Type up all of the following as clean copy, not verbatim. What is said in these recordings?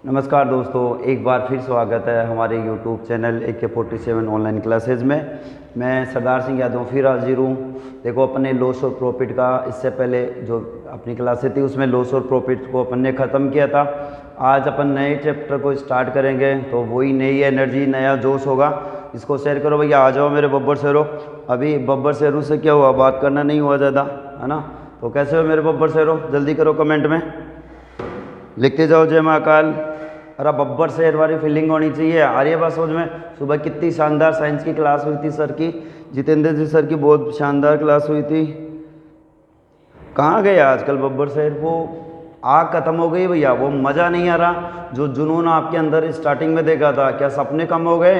नमस्कार दोस्तों, एक बार फिर स्वागत है हमारे YouTube channel AK47 online classes में। मैं सरदार सिंह यादव फिर हाजिर हूँ। देखो, अपने लॉस और प्रॉफिट का इससे पहले जो अपनी क्लासेज थी उसमें लॉस और प्रॉफिट को अपन ने ख़त्म किया था। आज अपन नए चैप्टर को स्टार्ट करेंगे, तो वही नई एनर्जी, नया जोश होगा। इसको शेयर करो भैया, आ जाओ मेरे बब्बर शेरों। अभी बब्बर शेरों से क्या हुआ, बात करना नहीं हुआ ज़्यादा, है ना? तो कैसे हो मेरे बब्बर शेरों, जल्दी करो कमेंट में, लिखते जाओ जय महाकाल। अरे बब्बर शेर वाली फीलिंग होनी चाहिए। आ रही है बात समझ में? सुबह कितनी शानदार साइंस की क्लास हुई थी सर की, जितेंद्र जी सर की बहुत शानदार क्लास हुई थी। कहाँ गए आजकल बब्बर शेर? वो आग खत्म हो गई भैया, वो मज़ा नहीं आ रहा जो जुनून आपके अंदर स्टार्टिंग में देखा था। क्या सपने कम हो गए?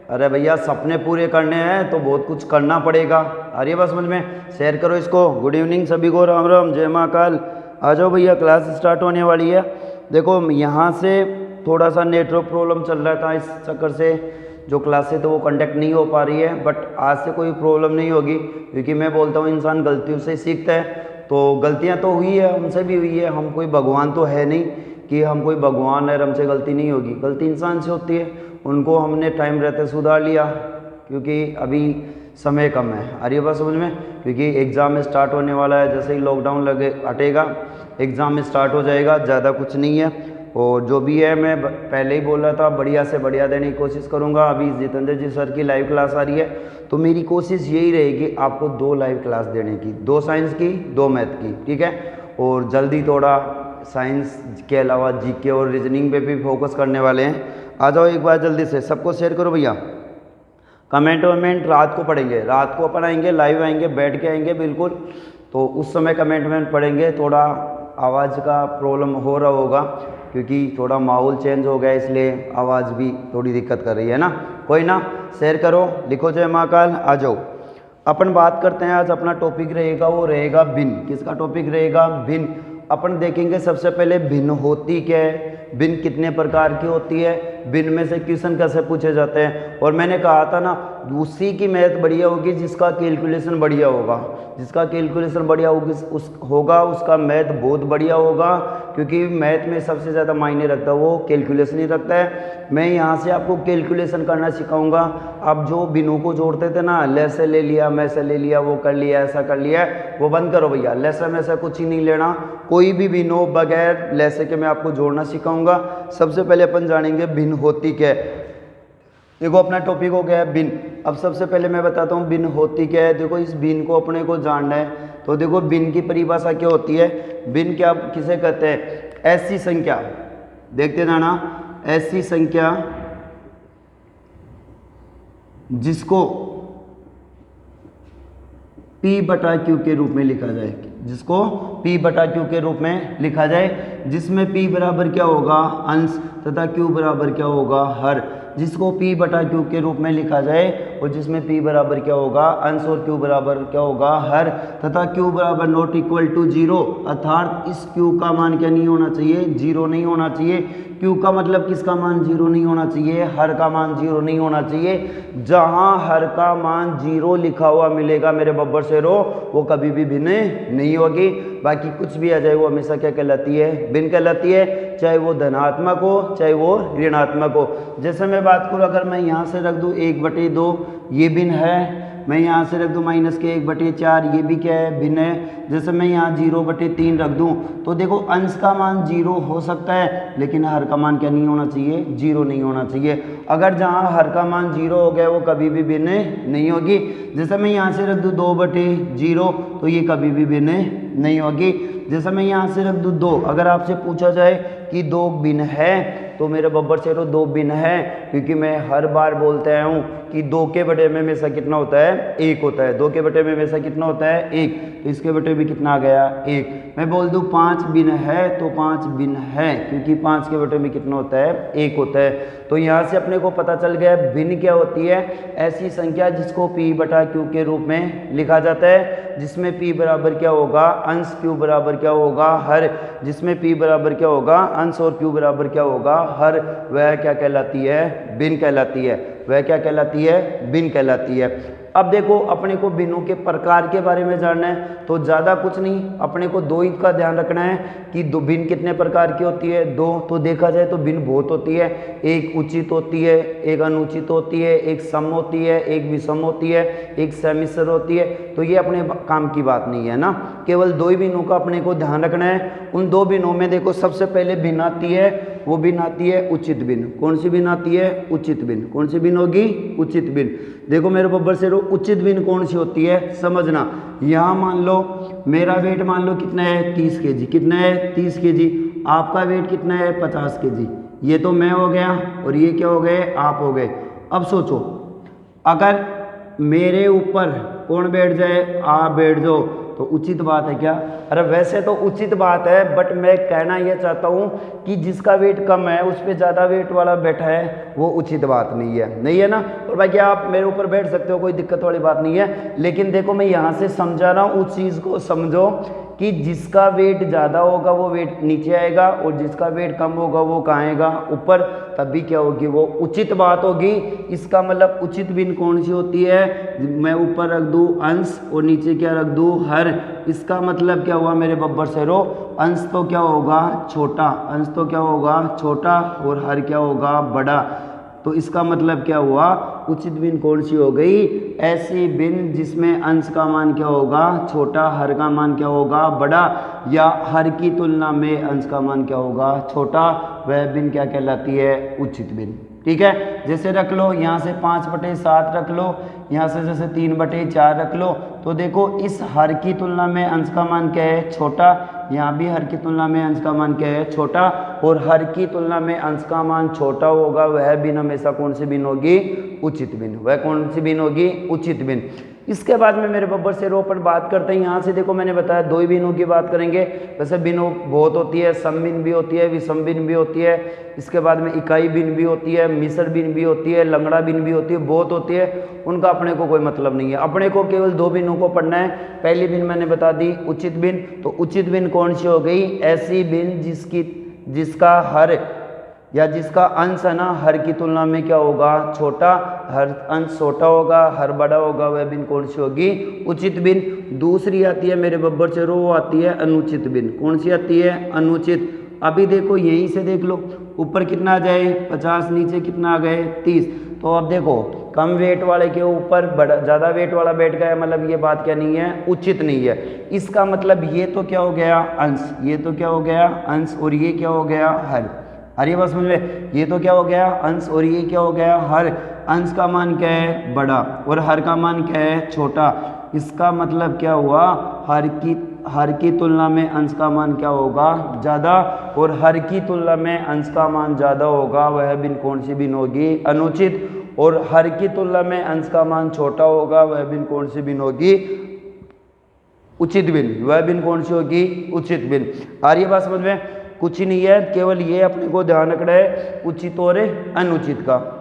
अरे भैया, सपने पूरे करने हैं तो बहुत कुछ करना पड़ेगा। आ रही है बात समझ में? शेयर करो इसको। गुड इवनिंग सभी को, राम राम, जय महाकाल। आ जाओ भैया, क्लास स्टार्ट होने वाली है। देखो, यहाँ से थोड़ा सा नेटवर्क प्रॉब्लम चल रहा था, इस चक्कर से जो क्लासेस तो वो कंडक्ट नहीं हो पा रही है। बट आज से कोई प्रॉब्लम नहीं होगी, क्योंकि मैं बोलता हूँ इंसान गलतियों से सीखता है। तो गलतियाँ तो हुई है, हमसे भी हुई है। हम कोई भगवान तो है नहीं कि हम कोई भगवान है, हमसे गलती नहीं होगी। गलती इंसान से होती है, उनको हमने टाइम रहते सुधार लिया, क्योंकि अभी समय कम है। आ रही है बात समझ में? क्योंकि एग्ज़ाम स्टार्ट होने वाला है, जैसे ही लॉकडाउन लगे हटेगा एग्ज़ाम स्टार्ट हो जाएगा। ज़्यादा कुछ नहीं है, और जो भी है मैं पहले ही बोल रहा था, बढ़िया से बढ़िया देने की कोशिश करूँगा। अभी जितेंद्र जी सर की लाइव क्लास आ रही है, तो मेरी कोशिश यही रहेगी आपको 2 लाइव क्लास देने की, 2 साइंस की, 2 मैथ की, ठीक है? और जल्दी थोड़ा साइंस के अलावा जीके और रीजनिंग पे भी फोकस करने वाले हैं। आ जाओ एक बार जल्दी से, सबको शेयर करो भैया। कमेंट वमेंट रात को पढ़ेंगे, रात को अपन आएंगे, लाइव आएंगे, बैठ के आएंगे बिल्कुल। तो उस समय कमेंट वमेंट पढ़ेंगे। थोड़ा आवाज़ का प्रॉब्लम हो रहा होगा, क्योंकि थोड़ा माहौल चेंज हो गया, इसलिए आवाज़ भी थोड़ी दिक्कत कर रही है ना। कोई ना, शेयर करो, लिखो जय महाकाल। आ जाओ, अपन बात करते हैं। आज अपना टॉपिक रहेगा, वो रहेगा भिन्न। किसका टॉपिक रहेगा? भिन्न। अपन देखेंगे सबसे पहले भिन्न होती क्या है, भिन्न कितने प्रकार की होती है, भिन्न में से क्वेश्चन कैसे पूछे जाते हैं। और मैंने कहा था ना, उसी की मैथ बढ़िया होगी जिसका कैलकुलेशन बढ़िया होगा। जिसका कैलकुलेशन बढ़िया होगी उसका मैथ बहुत बढ़िया होगा, क्योंकि मैथ में सबसे ज़्यादा मायने रखता है वो कैलकुलेशन ही रखता है। मैं यहाँ से आपको कैलकुलेशन करना सिखाऊंगा। आप जो बिनों को जोड़ते थे ना, ले से ले लिया, मैं से ले लिया, वो कर लिया, ऐसा कर लिया, वो बंद करो भैया। ले से में से कुछ ही नहीं लेना, कोई भी बिनो बगैर ले से के मैं आपको जोड़ना सिखाऊंगा। सबसे पहले अपन जानेंगे भिन्न होती क्या है। देखो, अपना टॉपिक हो गया है भिन्न। अब सबसे पहले मैं बताता हूँ भिन्न होती क्या है। देखो, इस भिन्न को अपने को जानना है, तो देखो भिन्न की परिभाषा क्या होती है। भिन्न क्या किसे कहते हैं? ऐसी संख्या, देखते जाना, ऐसी संख्या जिसको P/Q के रूप में लिखा जाए, जिसको P/Q के रूप में लिखा जाए, जिसमें P बराबर क्या होगा? अंश, तथा Q बराबर क्या होगा? हर। जिसको P/Q के रूप में लिखा जाए, और जिसमें P बराबर क्या होगा? अंश, और Q बराबर क्या होगा? हर, तथा Q बराबर नॉट इक्वल टू 0, अर्थात इस Q का मान क्या नहीं होना चाहिए? 0 नहीं होना चाहिए। Q का मतलब किसका मान 0 नहीं होना चाहिए? हर का मान 0 नहीं होना चाहिए। जहां हर का मान 0 लिखा हुआ मिलेगा मेरे बब्बर शेरों, वो कभी भी भिन्न नहीं होगी। बाकी कुछ भी आ जाए वो हमेशा क्या कहलाती है? भिन्न कहलाती है, चाहे वो धनात्मक हो चाहे वो ऋणात्मक हो। जैसे मैं बात करूँ, अगर मैं यहाँ से रख दूँ 1/2, ये भिन्न है। मैं यहाँ से रख दूँ -1/4, ये भी क्या है? भिन्न है। जैसे मैं यहाँ 0/3 रख दूँ, तो देखो अंश का मान 0 हो सकता है, लेकिन हर का मान क्या नहीं होना चाहिए? 0 नहीं होना चाहिए। अगर जहाँ हर का मान 0 हो गया, वो कभी भी भिन्न नहीं होगी। जैसे मैं यहाँ से रख दूँ 2/0, तो ये कभी भी भिन्न नहीं होगी। जैसे मैं यहाँ से रख दूँ 2, अगर आपसे पूछा जाए कि 2 भिन्न है, तो मेरे बब्बर शेरों 2 भिन्न है, क्योंकि मैं हर बार बोलते आया हूँ कि 2 के बटे में हमेशा कितना होता है? 1 होता है। 2 के बटे में हमेशा कितना होता है? 1। तो इसके बटे में कितना आ गया? 1। मैं बोल दूँ 5 भिन्न है, तो 5 भिन्न है, क्योंकि 5 के बटे में कितना होता है? 1 होता है। तो यहाँ से अपने को पता चल गया भिन्न क्या होती है? ऐसी संख्या जिसको P/Q के रूप में लिखा जाता है, जिसमें P बराबर क्या होगा? अंश, Q बराबर क्या होगा? हर। जिसमें P बराबर क्या होगा? अंश, और Q बराबर क्या होगा? हर। वह क्या कहलाती है? भिन्न कहलाती है। वह क्या कहलाती है? भिन्न कहलाती है। अब देखो अपने को भिन्नों के प्रकार के बारे में जानना है, तो ज़्यादा कुछ नहीं, अपने को दो ही का ध्यान रखना है कि दो भिन्न कितने प्रकार की होती है, दो। तो देखा जाए तो भिन्न बहुत होती है, एक उचित होती है, एक अनुचित होती है, एक सम होती है, एक विषम होती है, एक समिश्र होती है। तो ये अपने काम की बात नहीं है ना, केवल दो ही भिन्नों का अपने को ध्यान रखना है। उन दो भिन्नों में देखो सबसे पहले भिन्न आती है, वो भिन्न आती है उचित भिन्न। कौन सी भिन्न आती है? उचित भिन्न। कौन सी भिन्न होगी? उचित भिन्न। देखो मेरे बब्बर से रो, उचित भिन्न कौन सी होती है समझना। यहाँ मान लो मेरा वेट मान लो कितना है? 30 kg। कितना है? 30 kg। आपका वेट कितना है? 50 kg। ये तो मैं हो गया और ये क्या हो गए? आप हो गए। अब सोचो अगर मेरे ऊपर कौन बैठ जाए? आप बैठ जाओ, तो उचित बात है क्या? अरे वैसे तो उचित बात है, बट मैं कहना यह चाहता हूँ कि जिसका वेट कम है उस पर ज़्यादा वेट वाला बैठा है, वो उचित बात नहीं है, नहीं है ना। और भाई क्या आप मेरे ऊपर बैठ सकते हो, कोई दिक्कत वाली बात नहीं है। लेकिन देखो मैं यहाँ से समझा रहा हूँ, उस चीज़ को समझो कि जिसका वेट ज़्यादा होगा वो वेट नीचे आएगा और जिसका वेट कम होगा वो कहाँ आएगा? ऊपर। तभी क्या होगी? वो उचित बात होगी। इसका मतलब उचित भिन्न कौन सी होती है? मैं ऊपर रख दूँ अंश और नीचे क्या रख दूँ? हर। इसका मतलब क्या हुआ मेरे बब्बर से रो? अंश तो क्या होगा? छोटा। अंश तो क्या होगा? छोटा। और हर क्या होगा? बड़ा। तो इसका मतलब क्या हुआ? उचित भिन्न कौन सी हो गई? ऐसी भिन्न जिसमें अंश का मान क्या होगा? छोटा, हर का मान क्या होगा? बड़ा, या हर की तुलना में अंश का मान क्या होगा? छोटा। वह भिन्न क्या कहलाती है? उचित भिन्न। ठीक है, जैसे रख लो यहाँ से 5/7 रख लो, यहाँ से जैसे 3/4 रख लो। तो देखो इस हर की तुलना में अंश का मान क्या है? छोटा। यहाँ भी हर की तुलना में अंश का मान क्या है? छोटा। और हर की तुलना में अंश का मान छोटा होगा, वह भिन्न हमेशा कौन सी भिन्न होगी? उचित भिन्न। वह कौन सी भिन्न होगी? उचित भिन्न। इसके बाद में मेरे बब्बर से रो पर बात करते हैं। यहाँ से देखो मैंने बताया दो ही भिन्नों की बात करेंगे। वैसे भिन्न बहुत होती है, सम भिन्न भी होती है, विषम भिन्न भी होती है। इसके बाद में इकाई भिन्न भी होती है, मिश्र भिन्न भी होती है, लंगड़ा भिन्न भी होती है, बहुत होती है। उनका अपने को कोई मतलब नहीं है, अपने को केवल दो भिन्नों को पढ़ना है। पहली भिन्न मैंने बता दी उचित भिन्न। तो उचित भिन्न कौन सी हो गई? ऐसी भिन्न जिसका हर या जिसका अंश है ना हर की तुलना में क्या होगा? छोटा। हर अंश छोटा होगा, हर बड़ा होगा, वह भिन्न कौन सी होगी? उचित भिन्न। दूसरी आती है मेरे बब्बर से रो, वो आती है अनुचित भिन्न। कौन सी आती है? अनुचित। अभी देखो यहीं से देख लो, ऊपर कितना आ जाए? 50, नीचे कितना आ गए? 30। तो अब देखो कम वेट वाले के ऊपर बड़ा ज़्यादा वेट वाला बैठ गया, मतलब ये बात क्या नहीं है? उचित नहीं है। इसका मतलब ये तो क्या हो गया? अंश। ये तो क्या हो गया? अंश। और ये क्या हो गया? हर। अरे बस समझ में, ये तो क्या हो गया? अंश। और ये क्या हो गया? हर। अंश का मान क्या है? बड़ा। और हर का मान क्या है? छोटा। इसका मतलब क्या हुआ? हर की तुलना में अंश का मान क्या होगा? ज़्यादा। और हर की तुलना में अंश का मान ज़्यादा होगा, वह भिन्न कौन सी भिन्न होगी? अनुचित। और हर की तुलना में अंश का मान छोटा होगा, वह भिन्न कौन सी भिन्न होगी? उचित भिन्न। वह भिन्न कौन सी होगी? उचित भिन्न। आ रही है बात समझ में? कुछ ही नहीं है, केवल ये अपने को ध्यान रखना है उचित और अनुचित का।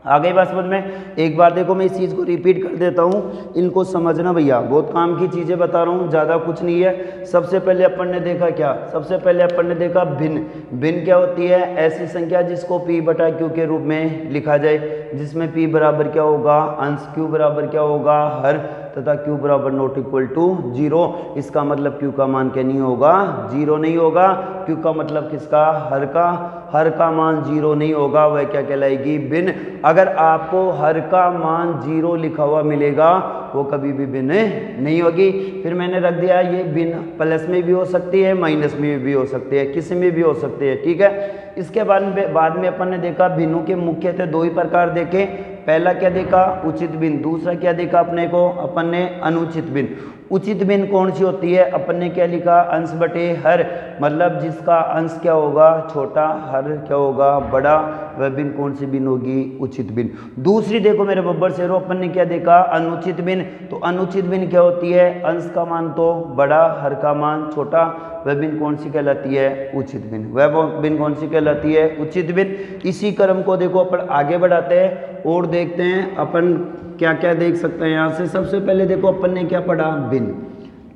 आ गई बात समझ में? एक बार देखो मैं इस चीज़ को रिपीट कर देता हूँ, इनको समझना भैया, बहुत काम की चीज़ें बता रहा हूँ, ज़्यादा कुछ नहीं है। सबसे पहले अपन ने देखा क्या? सबसे पहले अपन ने देखा भिन्न। भिन्न क्या होती है? ऐसी संख्या जिसको P/Q के रूप में लिखा जाए, जिसमें P बराबर क्या होगा? अंश। Q बराबर क्या होगा? हर। तथा Q बराबर नॉट इक्वल टू 0। इसका मतलब Q का मान क्या नहीं होगा? 0 नहीं होगा। Q का मतलब किसका? हर का। हर का मान 0 नहीं होगा, वह क्या कहलाएगी? भिन्न। अगर आपको हर का मान 0 लिखा हुआ मिलेगा, वो कभी भी भिन्न नहीं होगी। फिर मैंने रख दिया ये भिन्न प्लस में भी हो सकती है, माइनस में भी हो सकती है, किसी में भी हो सकती है। ठीक है, इसके बाद में अपन ने देखा भिन्नों के मुख्यतः दो ही प्रकार देखे। पहला क्या देखा? उचित भिन्न। दूसरा क्या देखा अपने को? अपन ने अनुचित भिन्न। उचित भिन्न कौन सी होती है? अपन ने क्या लिखा? अंश बटे हर, मतलब जिसका अंश क्या होगा? छोटा, हर क्या होगा? बड़ा, वह भिन्न कौन सी भिन्न होगी? उचित भिन्न। दूसरी देखो मेरे बब्बर से रो, अपन ने क्या देखा? अनुचित भिन्न। तो अनुचित भिन्न क्या होती है? अंश का मान तो बड़ा, हर का मान छोटा, वह भिन्न कौन सी कहलाती है? उचित भिन्न। वह भिन्न कौन सी कहलाती है? उचित भिन्न। इसी क्रम को देखो अपन आगे बढ़ाते हैं और देखते हैं अपन क्या क्या देख सकते हैं। यहाँ से सबसे पहले देखो अपन ने क्या पढ़ा? भिन्न।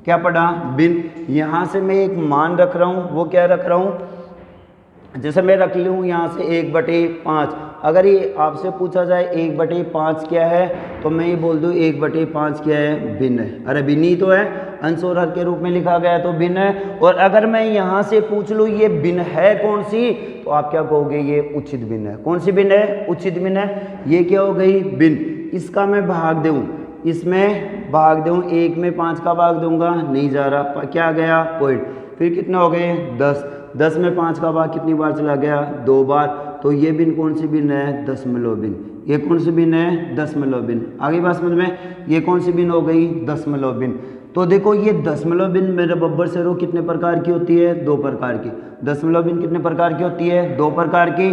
क्या पढ़ा? भिन्न। यहाँ से मैं एक मान रख रहा हूँ, वो क्या रख रहा हूँ? जैसे मैं रख लूँ यहाँ से 1/5, अगर ये आपसे पूछा जाए 1/5 क्या है, तो मैं ये बोल दूँ 1/5 क्या है, भिन्न है। अरे भिन्न ही तो है, अंश और हर के रूप में लिखा गया है तो भिन्न है। और अगर मैं यहाँ से पूछ लूँ ये भिन्न है कौन सी, तो आप क्या कहोगे, ये उचित भिन्न है। कौन सी भिन्न है, उचित भिन्न है। ये क्या हो गई, भिन्न। इसका मैं भाग दूँ, इसमें भाग दूँ, 1 में 5 का भाग दूंगा, नहीं जा रहा, क्या गया, पॉइंट। फिर कितने हो गए, 10। 10 में 5 का भाग कितनी बार चला गया, 2 बार। तो ये भिन्न कौन सी भिन्न है, दशमलव भिन्न। ये कौन सी भिन्न है, दशमलव भिन्न। आगे बात समझ में, ये कौन सी भिन्न हो गई, दशमलव भिन्न। तो देखो ये दशमलव भिन्न मेरे बब्बर से रो कितने प्रकार की होती है, 2 प्रकार की। दशमलव भिन्न कितने प्रकार की होती है, 2 प्रकार की।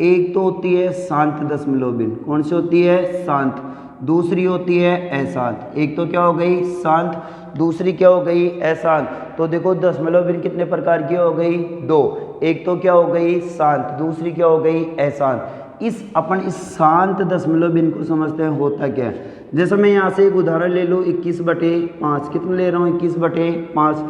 एक तो होती है शांत दशमलव भिन्न। कौन सी होती है, शांत। दूसरी होती है अशांत। एक तो क्या हो गई, शांत, दूसरी क्या हो गई, अशांत। तो देखो दशमलव भिन्न कितने प्रकार की हो गई, 2। एक तो क्या हो गई, शांत, दूसरी क्या हो गई, अशांत। इस शांत दशमलव भिन्न को समझते हैं होता क्या है। जैसे मैं यहाँ से एक उदाहरण ले लूँ, 21/5। कितना ले रहा हूँ, 21/5।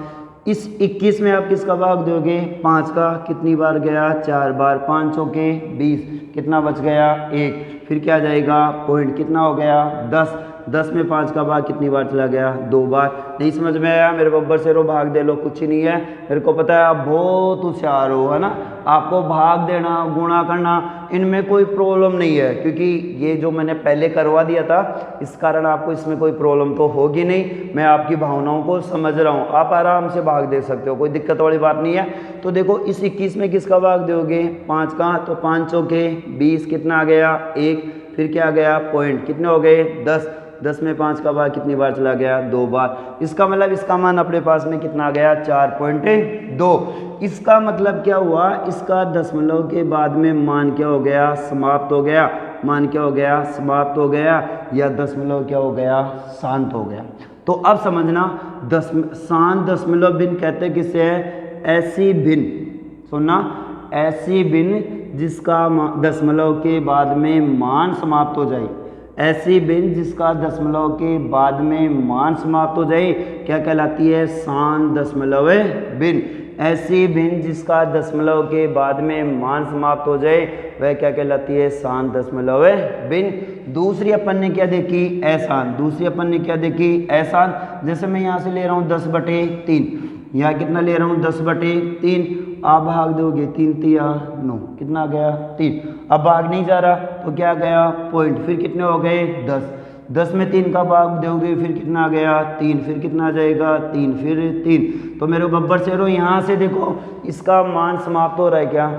इस 21 में आप किसका भाग दोगे, 5 का। कितनी बार गया, 4 बार। 5 चौके 20, कितना बच गया, 1। फिर क्या जाएगा, पॉइंट। कितना हो गया, 10। 10 में 5 का भाग कितनी बार चला गया, 2 बार। नहीं समझ में आया, मेरे बब्बर से रो भाग दे लो, कुछ ही नहीं है। मेरे को पता है आप बहुत होशियार हो, है ना। आपको भाग देना, गुणा करना, इनमें कोई प्रॉब्लम नहीं है, क्योंकि ये जो मैंने पहले करवा दिया था, इस कारण आपको इसमें कोई प्रॉब्लम तो होगी नहीं। मैं आपकी भावनाओं को समझ रहा हूँ, आप आराम से भाग दे सकते हो, कोई दिक्कत वाली बात नहीं है। तो देखो इस 21 में किसका भाग दोगे, 5 का। तो 5 चौके 20, कितना आ गया, 1। फिर क्या आ गया, पॉइंट। कितने हो गए, 10। 10 में 5 का भाग कितनी बार चला गया, 2 बार। इसका मतलब इसका मान अपने पास में कितना आ गया, 4.2। इसका मतलब क्या हुआ, इसका दशमलव के बाद में मान क्या हो गया, समाप्त हो गया। मान क्या हो गया, समाप्त हो गया, या दशमलव क्या हो गया, शांत हो गया। तो अब समझना, शांत दशमलव भिन्न कहते किसे है, ऐसी भिन्न, सुनना, ऐसी भिन्न जिसका दशमलव के बाद में मान समाप्त हो जाए। ऐसी भिन्न जिसका दशमलव के बाद में मान समाप्त हो जाए, क्या कहलाती है, शांत दशमलव भिन्न। ऐसी भिन्न जिसका दशमलव के बाद में मान समाप्त हो जाए, वह क्या कहलाती है, शांत दशमलव भिन्न। दूसरी अपन ने क्या देखी, अशांत। दूसरी अपन ने क्या देखी, अशांत। जैसे मैं यहाँ से ले रहा हूँ 10/3, यहाँ कितना ले रहा हूँ, 10/3। आप भाग दोगे, 3 तिया 9, कितना आ गया, 3। अब भाग नहीं जा रहा, तो क्या गया, पॉइंट। फिर कितने हो गए, 10। 10 में 3 का भाग दोगे, फिर कितना आ गया, 3। फिर कितना आ जाएगा, 3। फिर 3। तो मेरे बब्बर से रो, यहाँ से देखो इसका मान समाप्त हो रहा है क्या,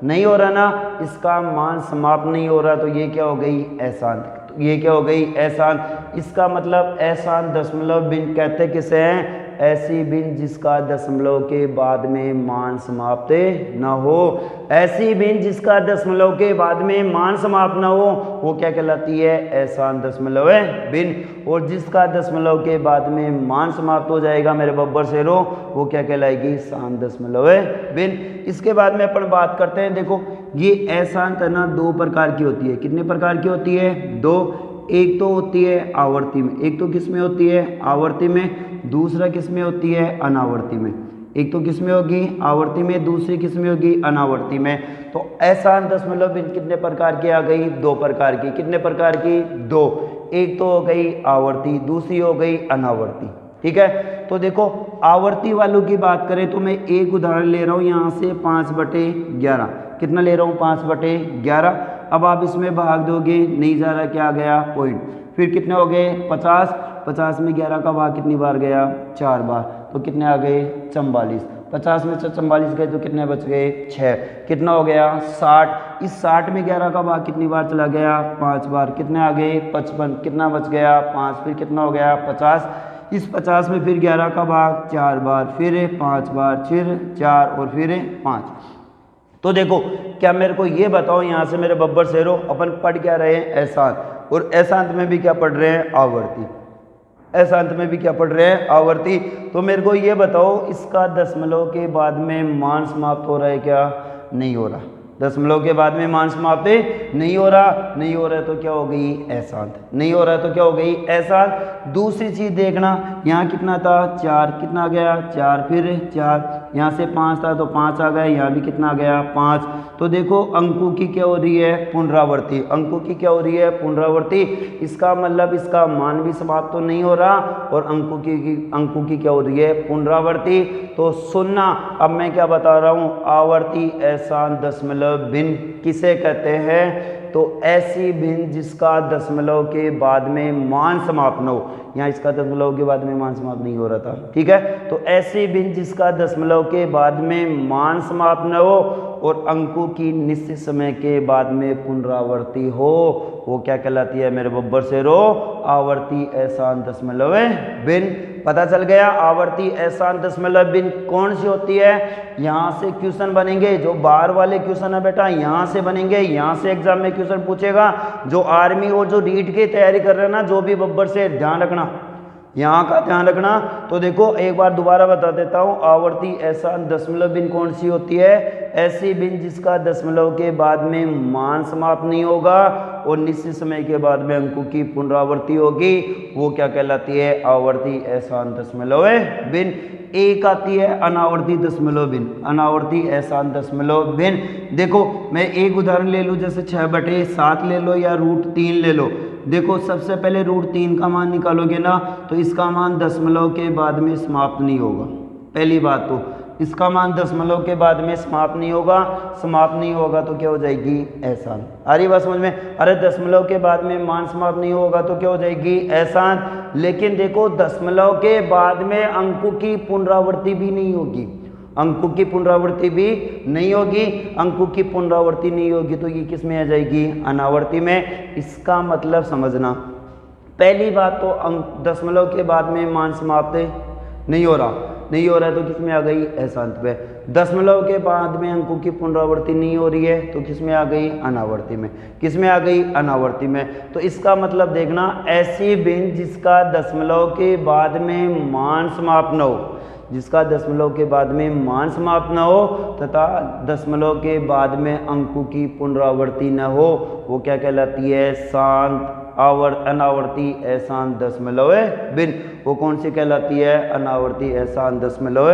नहीं हो रहा ना। इसका मान समाप्त नहीं हो रहा, तो ये क्या हो गई, अशांत। ये क्या हो गई, अशांत। इसका मतलब अशांत दशमलव भिन्न कहते किसे हैं, ऐसी भिन्न जिसका दशमलव के बाद में मान समाप्त न हो। ऐसी भिन्न जिसका दशमलव के बाद में मान समाप्त न हो, वो क्या कहलाती है, अशांत दशमलव भिन्न। और जिसका दशमलव के बाद में मान समाप्त हो जाएगा, मेरे बब्बर से रो, वो क्या कहलाएगी, शांत दशमलव भिन्न। इसके बाद में अपन बात करते हैं, देखो ये अशांत है ना, 2 प्रकार की होती है। कितने प्रकार की होती है, 2। एक तो होती है आवर्ती में। एक तो किस में होती है, आवर्ती में। दूसरा किस में होती है, अनावर्ती में। एक तो किस में होगी, आवर्ती में। दूसरी किस में होगी, अनावर्ती में। तो अशांत दशमलव भिन्न कितने प्रकार की आ गई, 2 प्रकार की। कितने प्रकार की, 2। एक तो हो गई आवर्ती, दूसरी हो गई अनावर्ती। ठीक है, तो देखो आवर्ती वालों की बात करें तो मैं एक उदाहरण ले रहा हूँ यहाँ से, 5/11। कितना ले रहा हूँ, 5/11। अब आप इसमें भाग दोगे, नहीं जा रहा, क्या गया, पॉइंट। फिर कितने हो गए, 50। 50 में 11 का भाग कितनी बार गया, 4 बार। तो कितने आ गए, 44। 50 में 44 गए तो कितने बच गए, 6। कितना हो गया, 60। इस 60 में 11 का भाग कितनी बार चला गया, 5 बार। कितने आ गए, 55। कितना बच गया, 5। फिर कितना हो गया, 50। इस 50 में फिर 11 का भाग 4 बार, फिर 5 बार, फिर 4 और फिर 5। तो देखो, क्या मेरे को ये बताओ, यहाँ से मेरे बब्बर शेरो अपन पढ़ क्या रहे हैं, अशांत। और अशांत में भी क्या पढ़ रहे हैं, आवर्ती। अशांत में भी क्या पढ़ रहे हैं, आवर्ती। तो मेरे को ये बताओ, इसका दशमलव के बाद में मान समाप्त हो रहा है क्या, नहीं हो रहा। दशमलव के बाद में मान समाप्त नहीं हो रहा। नहीं हो रहा है तो क्या हो गई, अशांत। नहीं हो रहा है तो क्या हो गई, अशांत। दूसरी चीज देखना, यहाँ कितना था, 4। कितना आ गया, 4। फिर 4। यहाँ से 5 था तो 5 आ गया, यहाँ भी कितना आ गया, 5। तो देखो अंकों की क्या हो रही है, पुनरावृत्ति। अंकों की क्या हो रही है, पुनरावृत्ति। इसका मतलब इसका मान भी समाप्त तो नहीं हो रहा और अंकों की क्या हो रही है, पुनरावृत्ति। तो सुनना, अब मैं क्या बता रहा हूँ, आवर्ती अशांत दशमलव भिन्न किसे कहते हैं, तो ऐसी भिन्न जिसका दशमलव के बाद में मान समाप्त न हो। यहाँ इसका दशमलव के बाद में मान समाप्त नहीं हो रहा था, ठीक है। तो ऐसी भिन्न जिसका दशमलव के बाद में मान समाप्त न हो और अंकों की निश्चित समय के बाद में पुनरावृत्ति हो, वो क्या कहलाती है मेरे बब्बर शेरो, आवर्ती अशांत दशमलव भिन्न। पता चल गया आवर्ती अशांत दशमलव भिन्न कौन सी होती है। यहाँ से क्वेश्चन बनेंगे, जो बाहर वाले क्वेश्चन है बेटा यहाँ से बनेंगे, यहाँ से एग्जाम में क्वेश्चन पूछेगा। जो आर्मी और जो रीट की तैयारी कर रहे हैं ना, जो भी बब्बर से ध्यान रखना, यहाँ का ध्यान रखना। तो देखो एक बार दोबारा बता देता हूँ, आवर्ती अशांत दशमलव भिन्न कौन सी होती है, ऐसी भिन्न जिसका दशमलव के बाद में मान समाप्त नहीं होगा और निश्चित समय के बाद में अंकों की पुनरावृत्ति होगी, वो क्या कहलाती है, आवर्ती अशांत दशमलव भिन्न। एक आती है अनावर्ती दशमलव भिन्न, अनावर्ती अशांत दशमलव भिन्न। देखो मैं एक उदाहरण ले लूँ, जैसे 6/7 ले लो या √3 ले लो। देखो सबसे पहले √3 का मान निकालोगे ना, तो इसका मान दशमलव के बाद में समाप्त नहीं होगा। पहली बात तो इसका मान दशमलव के बाद में समाप्त नहीं होगा, समाप्त नहीं होगा तो क्या हो जाएगी, अशांत। आ रही बात समझ में। अरे दशमलव के बाद में मान समाप्त नहीं होगा तो क्या हो जाएगी, अशांत। लेकिन देखो दशमलव के बाद में अंकों की पुनरावृत्ति भी नहीं होगी, अंकों की पुनरावृत्ति भी नहीं होगी, अंकों की पुनरावृत्ति नहीं होगी तो ये किस में आ जाएगी, अनावर्ती में। इसका मतलब समझना, पहली बात तो दशमलव के बाद में मान समाप्त नहीं हो रहा, नहीं हो रहा है तो किस में आ गई, अशांत पे। दशमलव के बाद में अंकों की पुनरावृत्ति नहीं हो रही है तो किस में आ गई, अनावर्ती में। किस में आ गई, अनावर्ती में। तो इसका मतलब देखना, ऐसी भिन्न जिसका दशमलव के बाद में मान समाप्त न हो, जिसका दशमलव के बाद में मान समाप्त न हो तथा दशमलव के बाद में अंकों की पुनरावृत्ति न हो, वो क्या कहलाती है, शांत अनावर्ती अशांत दशमलव भिन्न। वो कौन सी कहलाती है, अनावर्ती अशांत दशमलव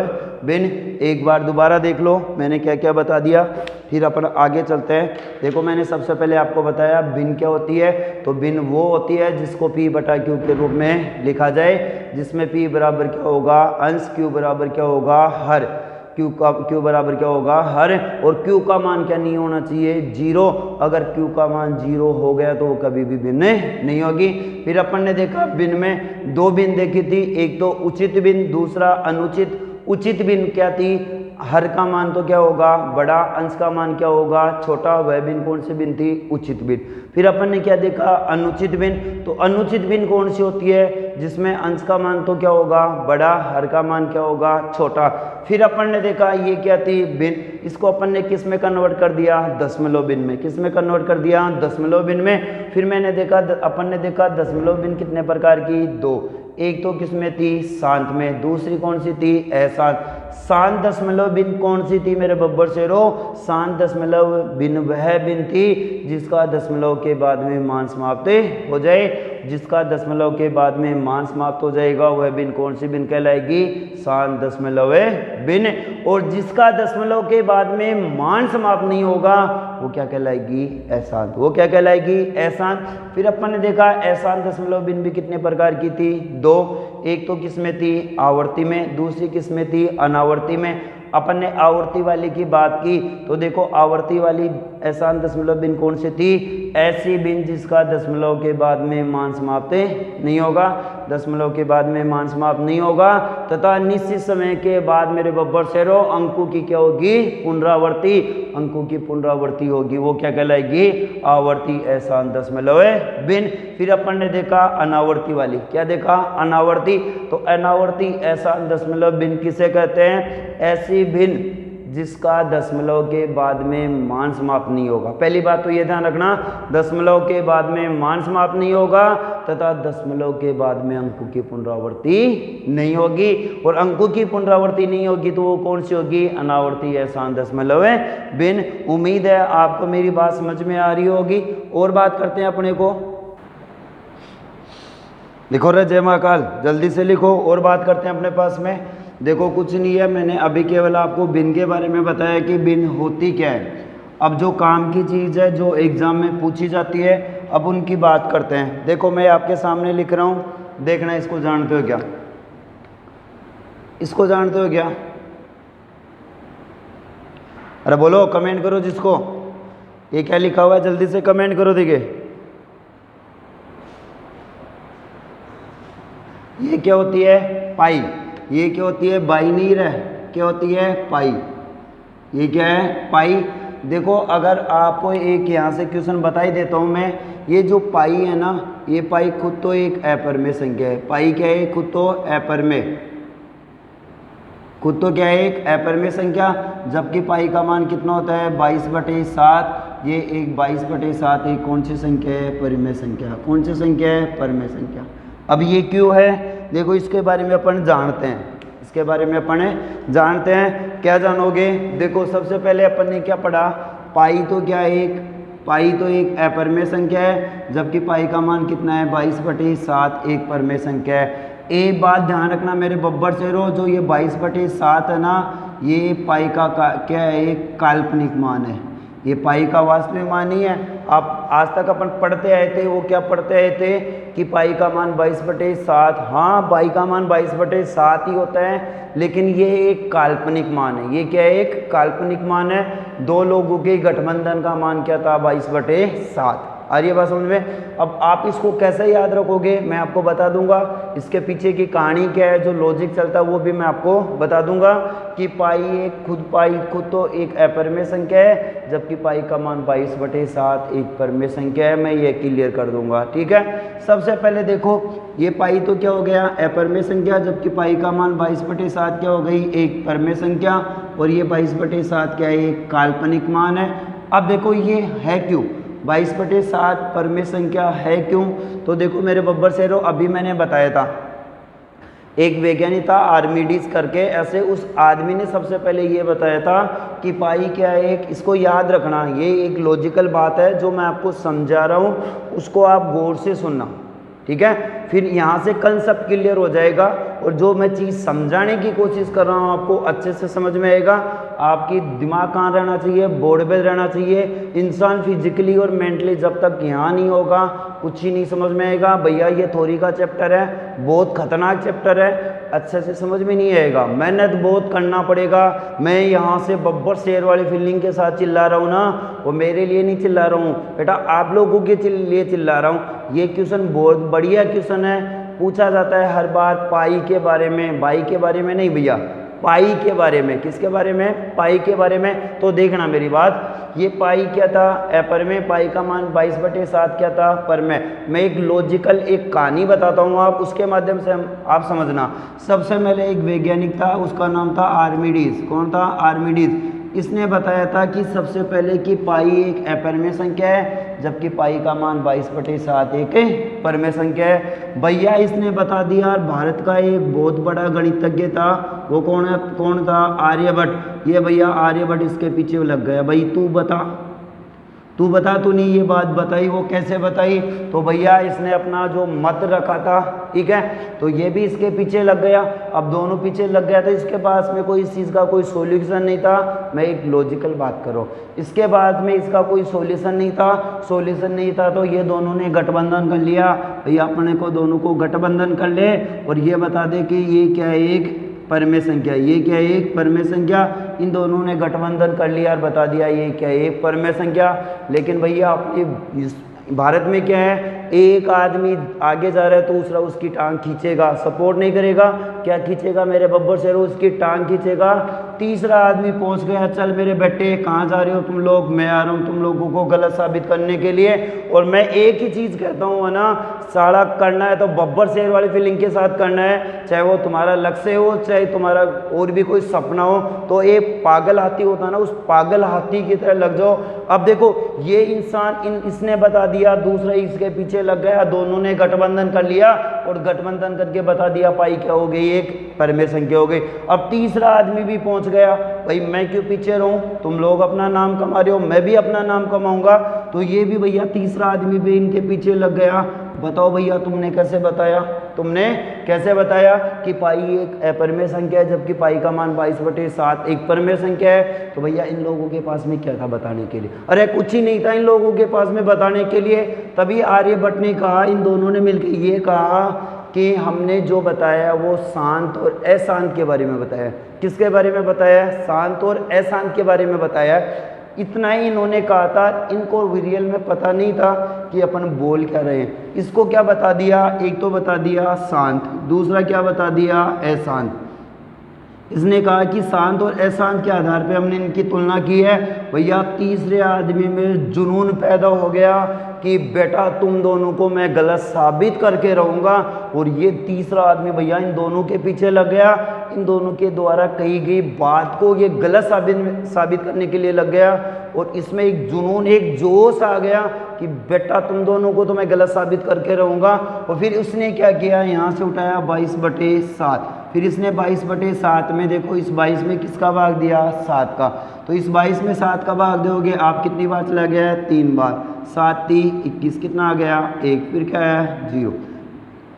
भिन्न। एक बार दोबारा देख लो मैंने क्या क्या बता दिया, फिर अपन आगे चलते हैं। देखो मैंने सबसे पहले आपको बताया भिन्न क्या होती है, तो भिन्न वो होती है जिसको P/Q के रूप में लिखा जाए, जिसमें P बराबर क्या होगा, अंश, Q बराबर क्या होगा, हर। Q बराबर क्या होगा, हर। और Q का मान क्या नहीं होना चाहिए, 0। अगर Q का मान 0 हो गया तो वो कभी भी भिन्न नहीं होगी। फिर अपन ने देखा भिन्न में 2 भिन्न देखी थी, एक तो उचित भिन्न, दूसरा अनुचित। उचित भिन्न क्या थी, हर का मान तो क्या होगा, बड़ा, अंश का मान क्या होगा, छोटा। वह भिन्न कौन सी भिन्न थी, उचित भिन्न। फिर अपन ने क्या देखा, अनुचित भिन्न। तो अनुचित भिन्न कौन सी होती है, जिसमें अंश का मान तो क्या होगा, बड़ा, हर का मान क्या होगा, छोटा। फिर अपन ने देखा ये क्या थी, भिन्न। इसको अपन ने किस में कन्वर्ट कर दिया, दशमलव भिन्न में। किस में कन्वर्ट कर दिया, दशमलव भिन्न में। फिर मैंने देखा, अपन ने देखा दशमलव भिन्न कितने प्रकार की, 2। एक तो किसमें थी, शांत में, दूसरी कौन सी थी, अशांत। शांत दशमलव भिन्न कौन सी थी मेरे बब्बर शेरो, शांत दशमलव भिन्न वह भिन्न थी जिसका दशमलव के बाद में मान समाप्त हो जाए। जिसका दशमलव के बाद में मान समाप्त हो जाएगा वह भिन्न कौन सी भिन्न कहलाएगी, शांत दशमलव भिन्न। और जिसका दशमलव के बाद में मान समाप्त नहीं होगा वो क्या कहलाएगी, अशांत। वो क्या कहलाएगी, अशांत। फिर अपन ने देखा अशांत दशमलव भिन्न भी कितने प्रकार की थी, 2। एक तो किसमें थी, आवर्ती में, दूसरी किसमें थी, अनावर्ती में। अपन ने आवर्ती वाली की बात की तो देखो आवर्ती वाली अशांत दशमलव भिन्न कौन सी थी, ऐसी भिन्न जिसका दशमलव के बाद में मान समाप्त नहीं होगा, दशमलव के बाद में मान समाप्त नहीं होगा तथा निश्चित समय के बाद मेरे बब्बर शेरो अंकों की क्या होगी, पुनरावृत्ति। अंकों की पुनरावृत्ति होगी, वो क्या कहलाएगी, आवर्ती अशांत दशमलव भिन्न। फिर अपन ने देखा अनावर्ती वाली, क्या देखा, अनावर्ती। तो अनावर्ती अशांत दशमलव भिन्न किसे कहते हैं, ऐसी भिन्न जिसका दशमलव के बाद में मान समाप्त नहीं होगा। पहली बात तो ये ध्यान रखना, दशमलव के बाद में मान समाप्त नहीं होगा तथा दशमलव के बाद में अंकों की पुनरावृत्ति नहीं होगी। और अंकों की पुनरावृत्ति नहीं होगी तो वो कौन सी होगी, अनावर्ती अशांत दशमलव भिन्न। उम्मीद है आपको मेरी बात समझ में आ रही होगी। और बात करते हैं अपने को, लिखो रे जय महाकाल, जल्दी से लिखो। और बात करते हैं अपने पास में, देखो कुछ नहीं है, मैंने अभी केवल आपको भिन्न के बारे में बताया कि भिन्न होती क्या है। अब जो काम की चीज़ है, जो एग्ज़ाम में पूछी जाती है, अब उनकी बात करते हैं। देखो मैं आपके सामने लिख रहा हूँ, देखना इसको जानते हो क्या, इसको जानते हो क्या? अरे बोलो, कमेंट करो जिसको, ये क्या लिखा हुआ है जल्दी से कमेंट करो। देखिए ये क्या होती है? पाई। ये क्या होती है? बाई नहीं रहे, क्या होती है? पाई। ये क्या है? पाई। देखो अगर आपको एक यहाँ से क्वेश्चन बता ही देता हूँ मैं, ये जो पाई है ना, ये पाई खुद तो एक अपरिमेय संख्या है। पाई क्या है? खुद तो अपरिमेय, खुद तो क्या है? एक अपरिमेय संख्या। जबकि पाई का मान कितना होता है? 22/7। ये एक 22/7 एक कौन सी संख्या है? परिमेय संख्या। कौन सी संख्या है? परिमेय संख्या। अब ये क्यों है? देखो इसके बारे में अपन जानते हैं, इसके बारे में अपन जानते हैं। क्या जानोगे? देखो सबसे पहले अपन ने क्या पढ़ा? पाई तो क्या है? पाई तो एक अपरिमेय संख्या है, जबकि पाई का मान कितना है? 22/7 एक परिमेय संख्या है। एक बात ध्यान रखना मेरे बब्बर शेरों, जो ये 22/7 है ना, ये पाई का क्या है? एक काल्पनिक मान है, ये पाई का वास्तविक मान नहीं है। आप आज तक अपन पढ़ते आए थे, वो क्या पढ़ते आए थे कि पाई का मान 22/7, हाँ पाई का मान 22/7 ही होता है, लेकिन ये एक काल्पनिक मान है। ये क्या है? एक काल्पनिक मान है। दो लोगों के गठबंधन का मान क्या था? 22/7। आ रही है बात समझ में? अब आप इसको कैसे याद रखोगे मैं आपको बता दूंगा। इसके पीछे की कहानी क्या है, जो लॉजिक चलता है वो भी मैं आपको बता दूंगा। कि पाई खुद तो एक अपरिमेय संख्या है, जबकि पाई का मान 22/7 एक परिमेय संख्या है। मैं ये क्लियर कर दूंगा, ठीक है। सबसे पहले देखो ये पाई तो क्या हो गया? अपरिमेय संख्या, जबकि पाई का मान 22/7 क्या हो गई? एक परिमेय संख्या। और ये 22/7 क्या है? एक काल्पनिक मान है। अब देखो ये है क्यों 22/7 परिमेय संख्या है क्यों? तो देखो मेरे बब्बर शेरों, अभी मैंने बताया था एक वैज्ञानिक था आर्मिडीज करके, ऐसे उस आदमी ने सबसे पहले ये बताया था कि पाई क्या है? एक, इसको याद रखना, ये एक लॉजिकल बात है जो मैं आपको समझा रहा हूँ, उसको आप गौर से सुनना, ठीक है। फिर यहाँ से कंसेप्ट क्लियर हो जाएगा, और जो मैं चीज़ समझाने की कोशिश कर रहा हूँ आपको अच्छे से समझ में आएगा। आपकी दिमाग कहाँ रहना चाहिए? बोर्ड पे रहना चाहिए। इंसान फिजिकली और मेंटली जब तक यहाँ नहीं होगा कुछ ही नहीं समझ में आएगा। भैया ये थ्योरी का चैप्टर है, बहुत खतरनाक चैप्टर है, अच्छे से समझ में नहीं आएगा, मेहनत बहुत करना पड़ेगा। मैं यहाँ से बब्बर शेर वाली फीलिंग के साथ चिल्ला रहा हूँ ना, वो मेरे लिए नहीं चिल्ला रहा हूँ बेटा, आप लोगों के लिए चिल्ला रहा हूँ। ये क्वेश्चन बहुत बढ़िया क्वेश्चन है, पूछा जाता है हर बार पाई के बारे में, बाई के बारे में नहीं भैया, पाई के बारे में। किसके बारे में? पाई के बारे में। तो देखना मेरी बात, ये पाई क्या था? अपरिमेय। पाई का मान 22/7 क्या था? परिमेय। मैं एक लॉजिकल एक कहानी बताता हूँ, आप उसके माध्यम से आप समझना। सबसे पहले एक वैज्ञानिक था, उसका नाम था आर्मिडीज। कौन था? आर्मिडीज। इसने बताया था कि सबसे पहले कि पाई एक अपरिमेय संख्या है, जबकि पाई का मान 22/7 एक परिमेय संख्या है। भैया इसने बता दिया। भारत का एक बहुत बड़ा गणितज्ञ था, वो कौन था? आर्यभट्ट। ये भैया आर्यभट्ट इसके पीछे लग गया। भाई तू बता, तूने ये बात बताई, वो कैसे बताई? तो भैया इसने अपना जो मत रखा था, ठीक है, तो ये भी इसके पीछे लग गया। अब दोनों पीछे लग गया, तो इसके पास में कोई इस चीज़ का कोई सॉल्यूशन नहीं था। मैं एक लॉजिकल बात करो, इसके बाद में इसका कोई सॉल्यूशन नहीं था, तो ये दोनों ने गठबंधन कर लिया। भैया अपने को दोनों को गठबंधन कर ले और ये बता दे कि ये क्या है? एक परिमेय संख्या। ये क्या है? एक परिमेय संख्या। इन दोनों ने गठबंधन कर लिया और बता दिया ये क्या है? एक परिमेय संख्या। लेकिन भैया अपने भारत में क्या है? एक आदमी आगे जा रहा है तो दूसरा उसकी टांग खींचेगा, सपोर्ट नहीं करेगा। क्या खींचेगा मेरे बब्बर शेरों? उसकी टांग खींचेगा। तीसरा आदमी पहुंच गया, चल मेरे बेटे कहाँ जा रहे हो तुम लोग? मैं आ रहा हूँ तुम लोगों को गलत साबित करने के लिए। और मैं एक ही चीज़ कहता हूँ ना, साड़ा करना है तो बब्बर शेर वाली फीलिंग के साथ करना है, चाहे वो तुम्हारा लक्ष्य हो, चाहे तुम्हारा और भी कोई सपना हो। तो एक पागल हाथी होता है ना, उस पागल हाथी की तरह लग जाओ। अब देखो ये इंसान इसने बता दिया, दूसरा इसके पीछे लग गया, दोनों ने गठबंधन कर लिया और गठबंधन करके बता दिया पाई क्या हो गई? एक परिमेय संख्या हो गई। अब तीसरा आदमी भी पहुंच गया, भाई मैं क्यों पीछे रहूं? तुम लोग अपना नाम कमा रहे हो, मैं भी अपना नाम कमाऊंगा। तो ये भी भैया तीसरा आदमी भी इनके पीछे लग गया। बताओ भैया तुमने कैसे बताया, तुमने कैसे बताया कि पाई एक अपरिमेय संख्या है जबकि पाई का मान 22/7 एक परिमेय संख्या है। तो भैया इन लोगों के पास में क्या था बताने के लिए, अरे कुछ ही नहीं था इन लोगों के पास में बताने के लिए। तभी आर्यभट्ट ने कहा, इन दोनों ने मिलकर ये कहा कि हमने जो बताया वो शांत और अशांत के बारे में बताया। किसके बारे में बताया, शांत और अशांत के बारे में बताया। इतना ही इन्होंने कहा था, इनको रियल में पता नहीं था कि अपन बोल क्या रहे हैं। इसको क्या बता दिया, एक तो बता दिया शांत, दूसरा क्या बता दिया अशांत। इसने कहा कि शांत और अशांत के आधार पे हमने इनकी तुलना की है। भैया तीसरे आदमी में जुनून पैदा हो गया कि बेटा तुम दोनों को मैं गलत साबित करके रहूँगा, और ये तीसरा आदमी भैया इन दोनों के पीछे लग गया, इन दोनों के द्वारा कही गई बात को ये गलत साबित करने के लिए लग गया। और इसमें एक जुनून, एक जोश आ गया कि बेटा तुम दोनों को तो मैं गलत साबित करके रहूँगा। और फिर उसने क्या किया, यहाँ से उठाया 22/7, फिर इसने 22/7 में देखो इस 22 में किसका भाग दिया, 7 का। तो इस 22 में 7 का भाग दोगे आप कितनी बार चला गया है, 3 बार। 7 3 21 कितना आ गया 1, फिर क्या है 0,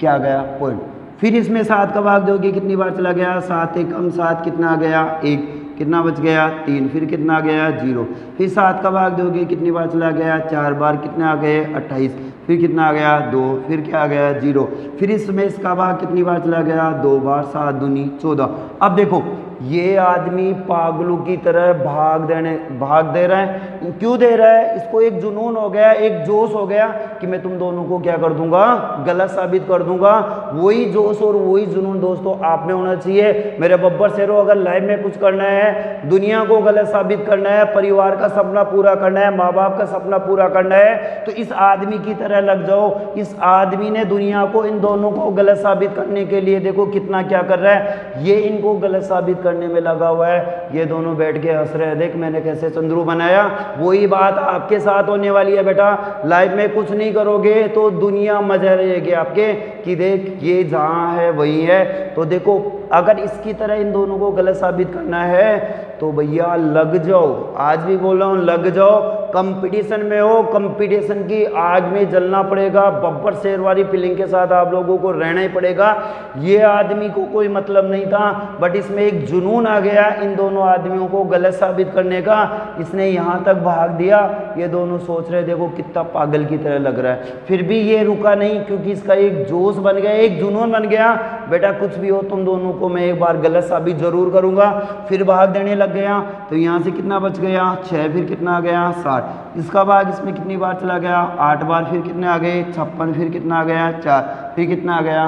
क्या आ गया पॉइंट। फिर इसमें 7 का भाग दोगे कितनी बार चला गया, 7 1 कम 7 कितना आ गया 1, कितना बच गया 3, फिर कितना आ गया 0। फिर 7 का भाग दोगे कितनी बार चला गया, 4 बार, कितने आ गए 28, फिर कितना आ गया 2, फिर क्या आ गया 0। फिर इसमें इसका भाग कितनी बार चला गया 2 बार, 7 दूनी 14। अब देखो ये आदमी पागलों की तरह भाग दे रहा है। क्यों दे रहा है, इसको एक जुनून हो गया, एक जोश हो गया कि मैं तुम दोनों को क्या कर दूंगा, गलत साबित कर दूंगा। वही जोश और वही जुनून दोस्तों आप में होना चाहिए। मेरे बब्बर शेरों, अगर लाइफ में कुछ करना है, दुनिया को गलत साबित करना है, परिवार का सपना पूरा करना है, माँ बाप का सपना पूरा करना है, तो इस आदमी की तरह लग जाओ। इस आदमी ने दुनिया को, इन दोनों को गलत साबित करने के लिए देखो कितना क्या कर रहा है। ये इनको गलत साबित करने में लगा हुआ है, ये दोनों बैठ के हंस रहे हैं, देख मैंने कैसे चंद्रू बनाया। वही बात आपके साथ होने वाली है बेटा। लाइफ में कुछ नहीं करोगे तो दुनिया मजा रहेगी आपके कि देख ये जहाँ है वही है। तो देखो अगर इसकी तरह इन दोनों को गलत साबित करना है तो भैया लग जाओ, आज भी बोल रहा हूँ लग जाओ। कंपटीशन में हो, कंपटीशन की आग में जलना पड़ेगा, बब्बर शेर वाली फीलिंग के साथ आप लोगों को रहना ही पड़ेगा। ये आदमी को कोई मतलब नहीं था, बट इसमें एक जुनून आ गया इन दोनों आदमियों को गलत साबित करने का। इसने यहाँ तक भाग दिया, ये दोनों सोच रहे देखो कितना पागल की तरह लग रहा है। फिर भी ये रुका नहीं, क्योंकि इसका एक जोश बन गया, एक जुनून बन गया, बेटा कुछ भी हो तुम दोनों को मैं एक बार गलत साबित जरूर करूंगा। फिर भाग देने लग गया। तो यहाँ से कितना बच गया 6, फिर कितना आ गया 60। इसका भाग इसमें कितनी बार चला गया 8 बार, फिर कितने आ गए 56, फिर कितना आ गया 4, फिर कितना आ गया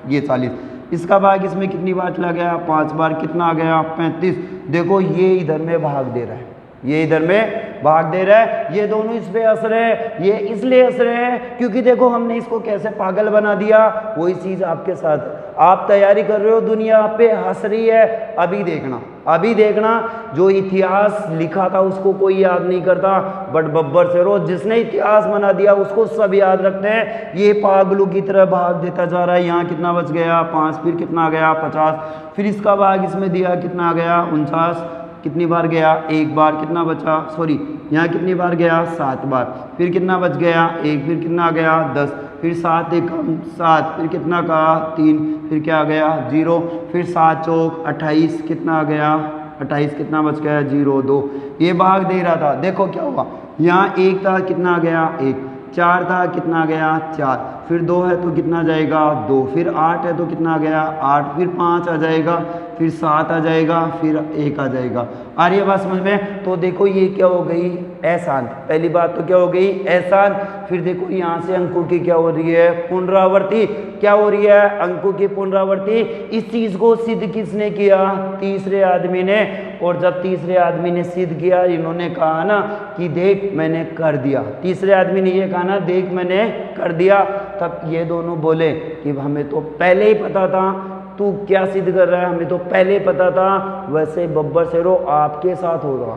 ये 40। इसका भाग इसमें कितनी बार चला गया 5 बार, कितना आ गया 35। देखो ये इधर में भाग दे रहा है, ये इधर में भाग दे रहा है। ये दोनों इस पे हंस रहे हैं, ये इसलिए हंस रहे हैं क्योंकि देखो हमने इसको कैसे पागल बना दिया। वही चीज आपके साथ, आप तैयारी कर रहे हो, दुनिया पे हंस रही है। अभी देखना, अभी देखना, जो इतिहास लिखा था उसको कोई याद नहीं करता, बट बब्बर शेरों जिसने इतिहास बना दिया उसको सब याद रखते हैं। ये पागलों की तरह भाग देता जा रहा है। यहाँ कितना बच गया 5, फिर कितना आ गया 50, फिर इसका भाग इसमें दिया कितना आ गया 49, कितनी बार गया 1 बार, कितना बचा सॉरी यहाँ कितनी बार गया 7 बार, फिर कितना बच गया 1, फिर कितना आ गया 10, फिर 7 1 कम 7, फिर कितना का 3, फिर क्या आ गया 0, फिर 7 चौक 28, कितना आ गया 28, कितना बच गया 0 2। ये भाग दे रहा था, देखो क्या हुआ, यहाँ 1 था कितना आ गया 1, 4 था कितना आ गया 4, फिर 2 है तो कितना जाएगा 2, फिर 8 है तो कितना आ गया 8, फिर 5 आ जाएगा, फिर 7 आ जाएगा, फिर 1 आ जाएगा। आ रही है बात समझ में। तो देखो ये क्या हो गई अशांत, पहली बात तो क्या हो गई अशांत। फिर देखो यहाँ से अंकों की क्या हो रही है पुनरावृत्ति, क्या हो रही है अंकों की पुनरावृत्ति। इस चीज को सिद्ध किसने किया, तीसरे आदमी ने। और जब तीसरे आदमी ने सिद्ध किया, इन्होंने कहा ना कि देख मैंने कर दिया, तीसरे आदमी ने ये कहा ना देख मैंने कर दिया, तब ये दोनों बोले कि हमें तो पहले ही पता था तू क्या सिद्ध कर रहा है, हमें तो पहले पता था। वैसे बब्बर शेरों आपके साथ होगा,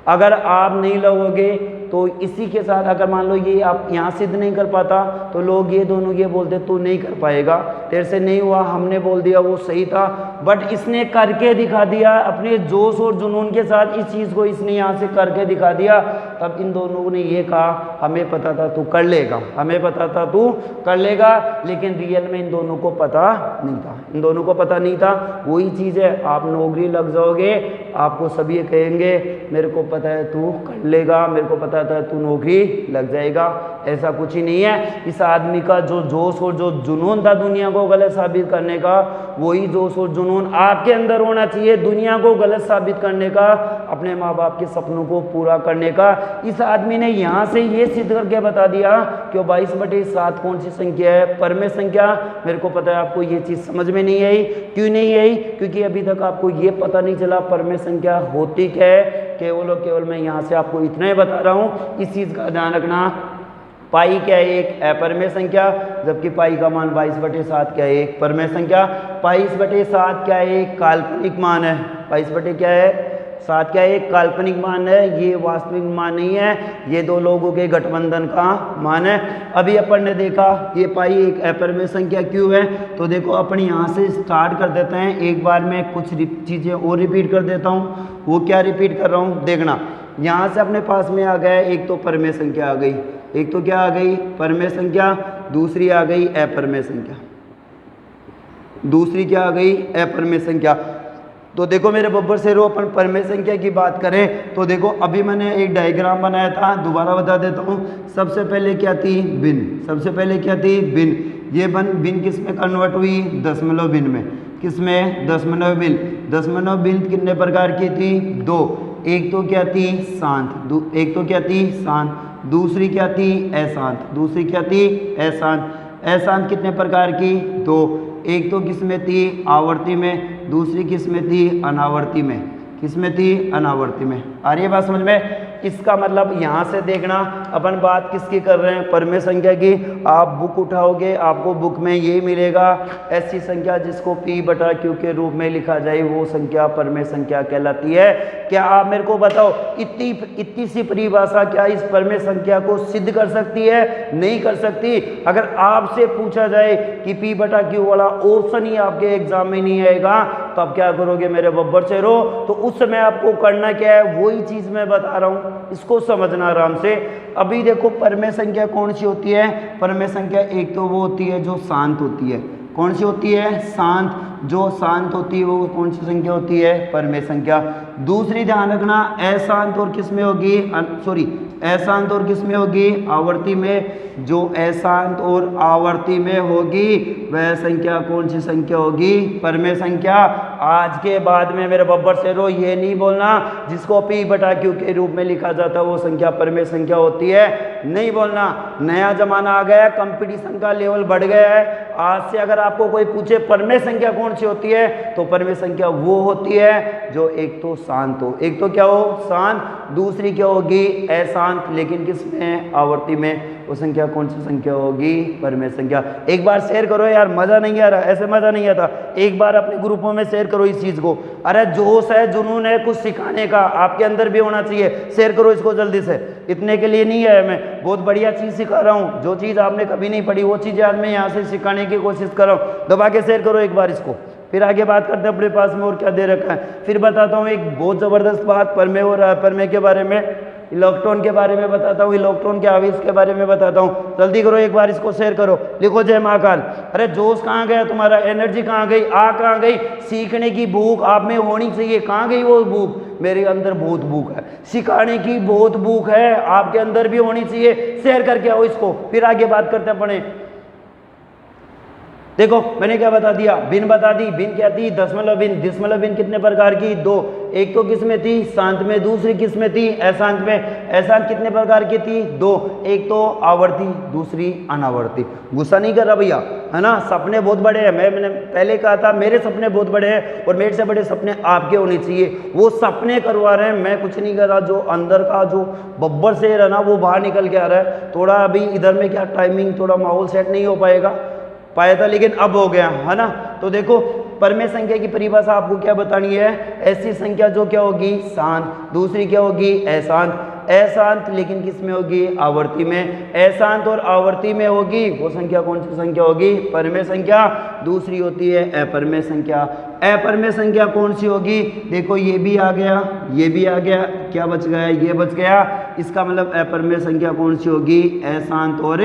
अगर आप नहीं लगोगे तो इसी के साथ, अगर मान लो ये आप यहाँ सिद्ध नहीं कर पाता तो लोग ये दोनों ये बोलते तू नहीं कर पाएगा, तेरे से नहीं हुआ, हमने बोल दिया वो सही था। बट इसने करके दिखा दिया, अपने जोश और जुनून के साथ इस चीज़ को इसने यहाँ से करके दिखा दिया। तब इन दोनों ने ये कहा हमें पता था तू कर लेगा, हमें पता था तू कर लेगा, लेकिन रियल में इन दोनों को पता नहीं था, इन दोनों को पता नहीं था। वही चीज़ है, आप नौकरी लग जाओगे, आपको सभी कहेंगे मेरे को पता है तू कर लेगा, मेरे को पता था तू नौकरी लग जाएगा। ऐसा कुछ ही नहीं है। इस आदमी का जो जोश और जो जुनून था दुनिया को गलत साबित करने का, वही जोश और जुनून आपके अंदर होना चाहिए दुनिया को गलत साबित करने का, अपने माँ बाप के सपनों को पूरा करने का। इस आदमी ने यहाँ से ये सिद्ध करके बता दिया कि 22/7 कौन सी संख्या है, परमेय संख्या। मेरे को पता है आपको ये चीज़ समझ में नहीं आई। क्यों नहीं आई? क्योंकि अभी तक आपको ये पता नहीं चला परमेय संख्या होती क्या है। केवल और केवल मैं यहाँ से आपको इतना ही बता रहा हूँ, इस चीज़ का ध्यान रखना। पाई क्या है? एक अपरमेय संख्या, जबकि पाई का मान 22/7 क्या है? एक परमेय संख्या। 22/7 क्या है? एक काल्पनिक मान है। 22 क्या है? 7 क्या है? एक काल्पनिक मान है, ये वास्तविक मान नहीं है, ये दो लोगों के गठबंधन का मान है। अभी अपन ने देखा ये पाई एक अपरमेय संख्या क्यों है, तो देखो अपन यहाँ से स्टार्ट कर देते हैं। एक बार मैं कुछ चीज़ें और रिपीट कर देता हूँ। वो क्या रिपीट कर रहा हूँ देखना। यहाँ से अपने पास में आ गया एक तो परमेय संख्या आ गई, एक तो क्या आ गई? परमेय संख्या। दूसरी आ गई अपरमेय संख्या। दूसरी क्या आ गई? अपरमेय संख्या। तो देखो मेरे बब्बर से रो, अपन परमेय संख्या की बात करें तो देखो अभी मैंने एक डायग्राम बनाया था, दोबारा बता देता हूँ। सबसे पहले क्या थी? भिन्न। सबसे पहले क्या थी? भिन्न। ये भिन्न किस में कन्वर्ट हुई? दशमलव भिन्न में। किस में? दशमलव भिन्न। दशमलव भिन्न कितने प्रकार की थी? दो। एक तो क्या थी? शांत। एक तो क्या थी? शांत। दूसरी क्या थी? अशांत। दूसरी क्या थी? अशांत। अशांत कितने प्रकार की? दो। एक तो किस में थी? आवर्ती में। दूसरी किस में थी? अनावर्ती में। किस में थी? अनावर्ती में। आ रही है बात समझ में? इसका मतलब यहाँ से देखना अपन बात किसकी कर रहे हैं? परमेय संख्या की। आप बुक उठाओगे, आपको बुक में ये मिलेगा, ऐसी संख्या जिसको P/Q के रूप में लिखा जाए वो संख्या परमेय संख्या कहलाती है। क्या आप मेरे को बताओ, इतनी सी परिभाषा क्या इस परमेय संख्या को सिद्ध कर सकती है? नहीं कर सकती। अगर आपसे पूछा जाए कि P/Q वाला ऑप्शन ही आपके एग्जाम में नहीं आएगा तो आप क्या करोगे मेरे बब्बर से रो? तो उस समय आपको करना क्या है? वही चीज़ मैं बता रहा हूँ, इसको समझना आराम से। अभी देखो परमेय संख्या कौन सी होती है? परमेय संख्या एक तो वो होती है जो शांत होती है। कौन सी होती है? शांत। जो शांत होती है वो कौन सी संख्या होती है? परमेय संख्या। दूसरी ध्यान रखना, अशांत और किस में होगी? अशांत और किस में होगी? आवर्ती में। जो अशांत और आवर्ती में होगी वह संख्या कौन सी संख्या होगी? परमेय संख्या। आज के बाद में मेरे बब्बर से रो ये नहीं बोलना जिसको P/Q के रूप में लिखा जाता है वो संख्या परमेय संख्या होती है, नहीं बोलना। नया जमाना आ गया है, कंपटीशन का लेवल बढ़ गया है। आज से अगर आपको कोई पूछे परमेय संख्या कौन सी होती है तो परमेय संख्या वो होती है जो एक तो शांत हो। एक तो क्या हो? शांत। दूसरी क्या होगी? अशांत, लेकिन किस में? आवर्ती में। वो संख्या कौन सी संख्या होगी? परमेय संख्या। एक बार शेयर करो यार, मजा नहीं आ रहा, ऐसे मजा नहीं आता। एक बार अपने ग्रुपों में शेयर करो इस चीज को। अरे जोश है, जुनून है कुछ सिखाने का, आपके अंदर भी होना चाहिए। शेयर करो इसको जल्दी से। इतने के लिए नहीं है, मैं बहुत बढ़िया चीज सिखा रहा हूँ। जो चीज आपने कभी नहीं पढ़ी वो चीजें आज मैं यहाँ से सिखाने की कोशिश कर रहा हूँ। दबा के शेयर करो एक बार इसको, फिर आगे बात करते हैं अपने पास में और क्या दे रखा है। फिर बताता हूँ एक बहुत जबरदस्त बात परमेय और अपरमेय के बारे में, इलेक्ट्रॉन के बारे में बताता हूँ, इलेक्ट्रॉन के आवेश के बारे में बताता हूँ। जल्दी करो एक बार इसको शेयर करो। लिखो जय महाकाल। अरे जोश कहाँ गया तुम्हारा? एनर्जी कहाँ गई? कहाँ गई? सीखने की भूख आप में होनी चाहिए। कहाँ गई वो भूख? मेरे अंदर बहुत भूख है, सिखाने की बहुत भूख है, आपके अंदर भी होनी चाहिए। शेयर करके आओ इसको, फिर आगे बात करते हैं पढ़े। देखो मैंने क्या बता दिया? भिन्न बता दी। भिन्न क्या थी? दशमलव भिन्न। दशमलव भिन्न कितने प्रकार की? दो। एक तो किस में थी? शांत में। दूसरी किस में थी? अशांत में। अशांत कितने प्रकार की थी? दो। एक तो आवर्ती, दूसरी अनावर्ती। गुस्सा नहीं कर रहा भैया, है ना? सपने बहुत बड़े हैं। मैंने पहले कहा था मेरे सपने बहुत बड़े हैं और मेरे से बड़े सपने आपके होने चाहिए। वो सपने करवा रहे हैं, मैं कुछ नहीं कर रहा। जो अंदर का जो बब्बर शेर है ना वो बाहर निकल के आ रहा है। थोड़ा अभी इधर में क्या टाइमिंग, थोड़ा माहौल सेट नहीं हो पाया था, लेकिन अब हो गया, है ना? तो देखो परमेय संख्या की परिभाषा आपको क्या बतानी है? ऐसी संख्या जो क्या होगी? शांत। दूसरी क्या होगी? अशांत। अशांत लेकिन किस में होगी, आवर्ती में। अशांत और आवर्ती में होगी वो संख्या कौन सी संख्या होगी, परमेय संख्या। दूसरी होती है अपरमेय संख्या। अपरमेय संख्या कौन सी होगी, देखो ये भी आ गया, ये भी आ गया, क्या बच गया, ये बच गया। इसका मतलब अपरमेय संख्या कौन सी होगी, अशांत और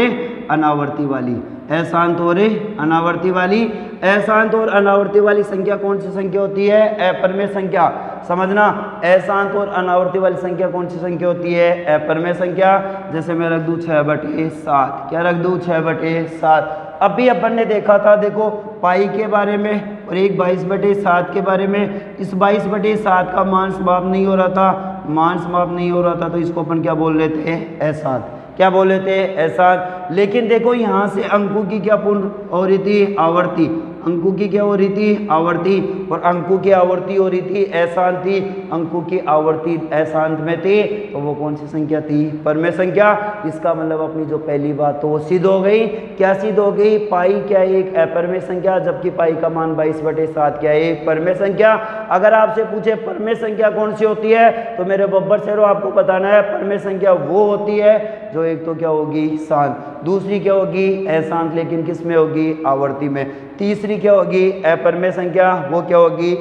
अनावर्ती वाली। अशांत और अनावर्ती वाली। अशांत और अनावर्ती वाली संख्या कौन सी संख्या होती है, अपरमेय संख्या। समझना, अशांत और अनावर्ती वाली संख्या कौन सी संख्या होती है, अपरमेय संख्या। जैसे मैं रख दूं 6/7, क्या रख दूं 6/7। अभी अपन ने देखा था, देखो पाई के बारे में और एक 22/7 के बारे में। इस 22/7 का मान समाप्त नहीं हो रहा था, मान समाप्त नहीं हो रहा था, तो इसको अपन क्या बोल लेते हैं, अशांत। क्या बोल लेते हैं, अशांत। लेकिन देखो यहाँ से अंकों की क्या पूर्ण हो रही थी, आवर्ती। अंकों की क्या हो रही थी, आवर्ती। और अंकों की आवर्ती हो रही थी, अशांत थी। अंकों की आवर्ती अशांत में थी, तो वो कौन सी संख्या थी, परमेय संख्या। इसका मतलब अपनी जो पहली बात तो वो सिद्ध हो गई। क्या सिद्ध हो गई, पाई क्या एक अपरमेय संख्या, जबकि पाई का मान 22/7 क्या है, एक परमेय संख्या। अगर आपसे पूछे परमेय संख्या कौन सी होती है, तो मेरे बब्बर शेरों आपको बताना है, परमेय संख्या वो होती है जो एक तो क्या होगी, शांत, दूसरी क्या होगी, अशांत लेकिन किस में होगी, आवर्ती में। तीसरी क्या होगी, अपरमेय संख्या, वो क्या होगी,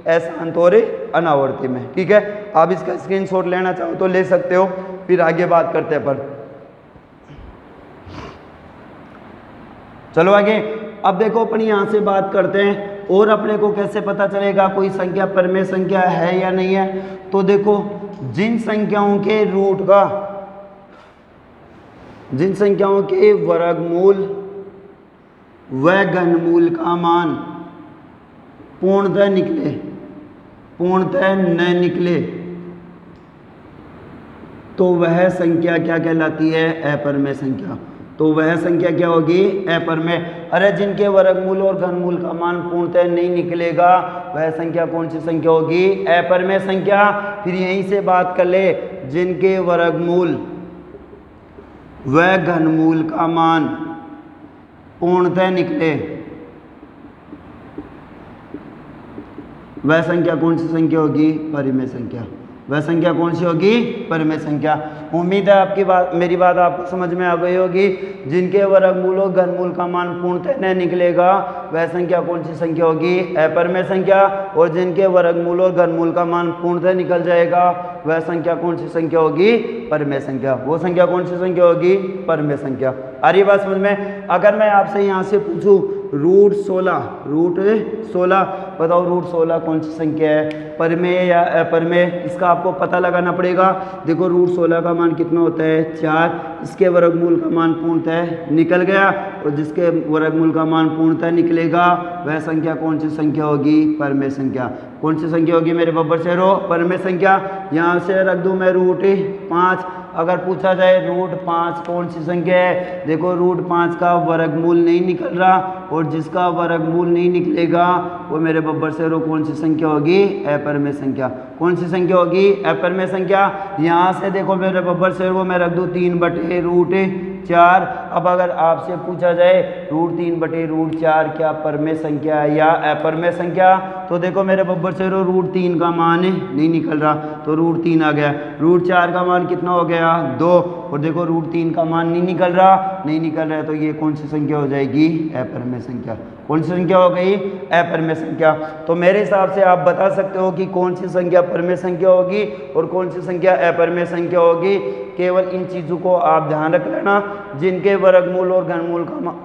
अशांत और अनावर्ती में। ठीक है, आप इसका स्क्रीनशॉट लेना चाहो तो ले सकते हो, फिर आगे बात करते हैं पर। चलो आगे। अब देखो अपन यहां से बात करते हैं, और अपने को कैसे पता चलेगा कोई संख्या परमेय संख्या है या नहीं है। तो देखो, जिन संख्याओं के रूट का, जिन संख्याओं के वर्गमूल व घनमूल का मान पूर्णतः निकले, पूर्णतः न निकले, तो वह संख्या क्या कहलाती है, अपरमेय संख्या। तो वह संख्या क्या होगी, अपरमेय। अरे जिनके वर्गमूल और घनमूल का मान पूर्णतः नहीं निकलेगा, वह संख्या कौन सी संख्या होगी, अपरमेय संख्या। फिर यहीं से बात कर ले, जिनके वर्गमूल व घनमूल का मान पूर्णतः निकले, वह संख्या कौन सी संख्या होगी, परिमेय संख्या। वह संख्या कौन सी होगी, परिमेय संख्या। उम्मीद है आपकी बात, मेरी बात आपको समझ में आ गई होगी। जिनके वर्गमूल और घनमूल का मान पूर्णतः न निकलेगा, वह संख्या कौन सी संख्या होगी, अपरमेय संख्या। और जिनके वर्गमूल और घनमूल का मान पूर्णतः निकल जाएगा, वह संख्या कौन सी संख्या होगी, परमेय संख्या। वो संख्या कौन सी संख्या होगी, परमेय संख्या। आ रही बात समझ में। अगर मैं आपसे यहाँ से पूछूं रूट 16 बताओ, रूट 16 कौन सी संख्या है, परमेय या अपरमेय, इसका आपको पता लगाना पड़ेगा। देखो रूट 16 का मान कितना होता है, 4। इसके वर्गमूल का मान पूर्णतः निकल गया, और जिसके वर्गमूल का मान पूर्णतः निकलेगा, वह संख्या कौन सी संख्या होगी, परमेय संख्या। कौन सी संख्या होगी मेरे बब्बर शेरों, परमेय संख्या। यहाँ से रख दूँ मैं रूट 5। अगर पूछा जाए रूट 5 कौन सी संख्या है, देखो रूट 5 का वर्गमूल नहीं निकल रहा, और जिसका वर्गमूल नहीं निकलेगा वो मेरे बब्बर शेरों कौन सी संख्या होगी, अपरमेय संख्या। कौन सी संख्या होगी, अपरमेय संख्या। यहाँ से देखो मेरे बब्बर शेरों मैं रख दूँ 3/√4। अब अगर आपसे पूछा जाए रूट 3/√4 क्या परमेय संख्या है या अपरमेय संख्या, तो देखो मेरे बब्बर शेरों रूट 3 का मान नहीं निकल रहा, तो रूट 3 आ गया। रूट 4 का मान कितना हो गया, 2। और देखो रूट 3 का मान नहीं निकल रहा है, तो ये कौन सी संख्या हो जाएगी, अपरमेय संख्या। कौन सी संख्या हो गई, अपरमेय संख्या। तो मेरे हिसाब से आप बता सकते हो कि कौन सी संख्या परमेय संख्या होगी और कौन सी संख्या अपरमेय संख्या होगी। केवल इन चीज़ों को आप ध्यान रख लेना, जिनके वर्गमूल और घनमूल का मान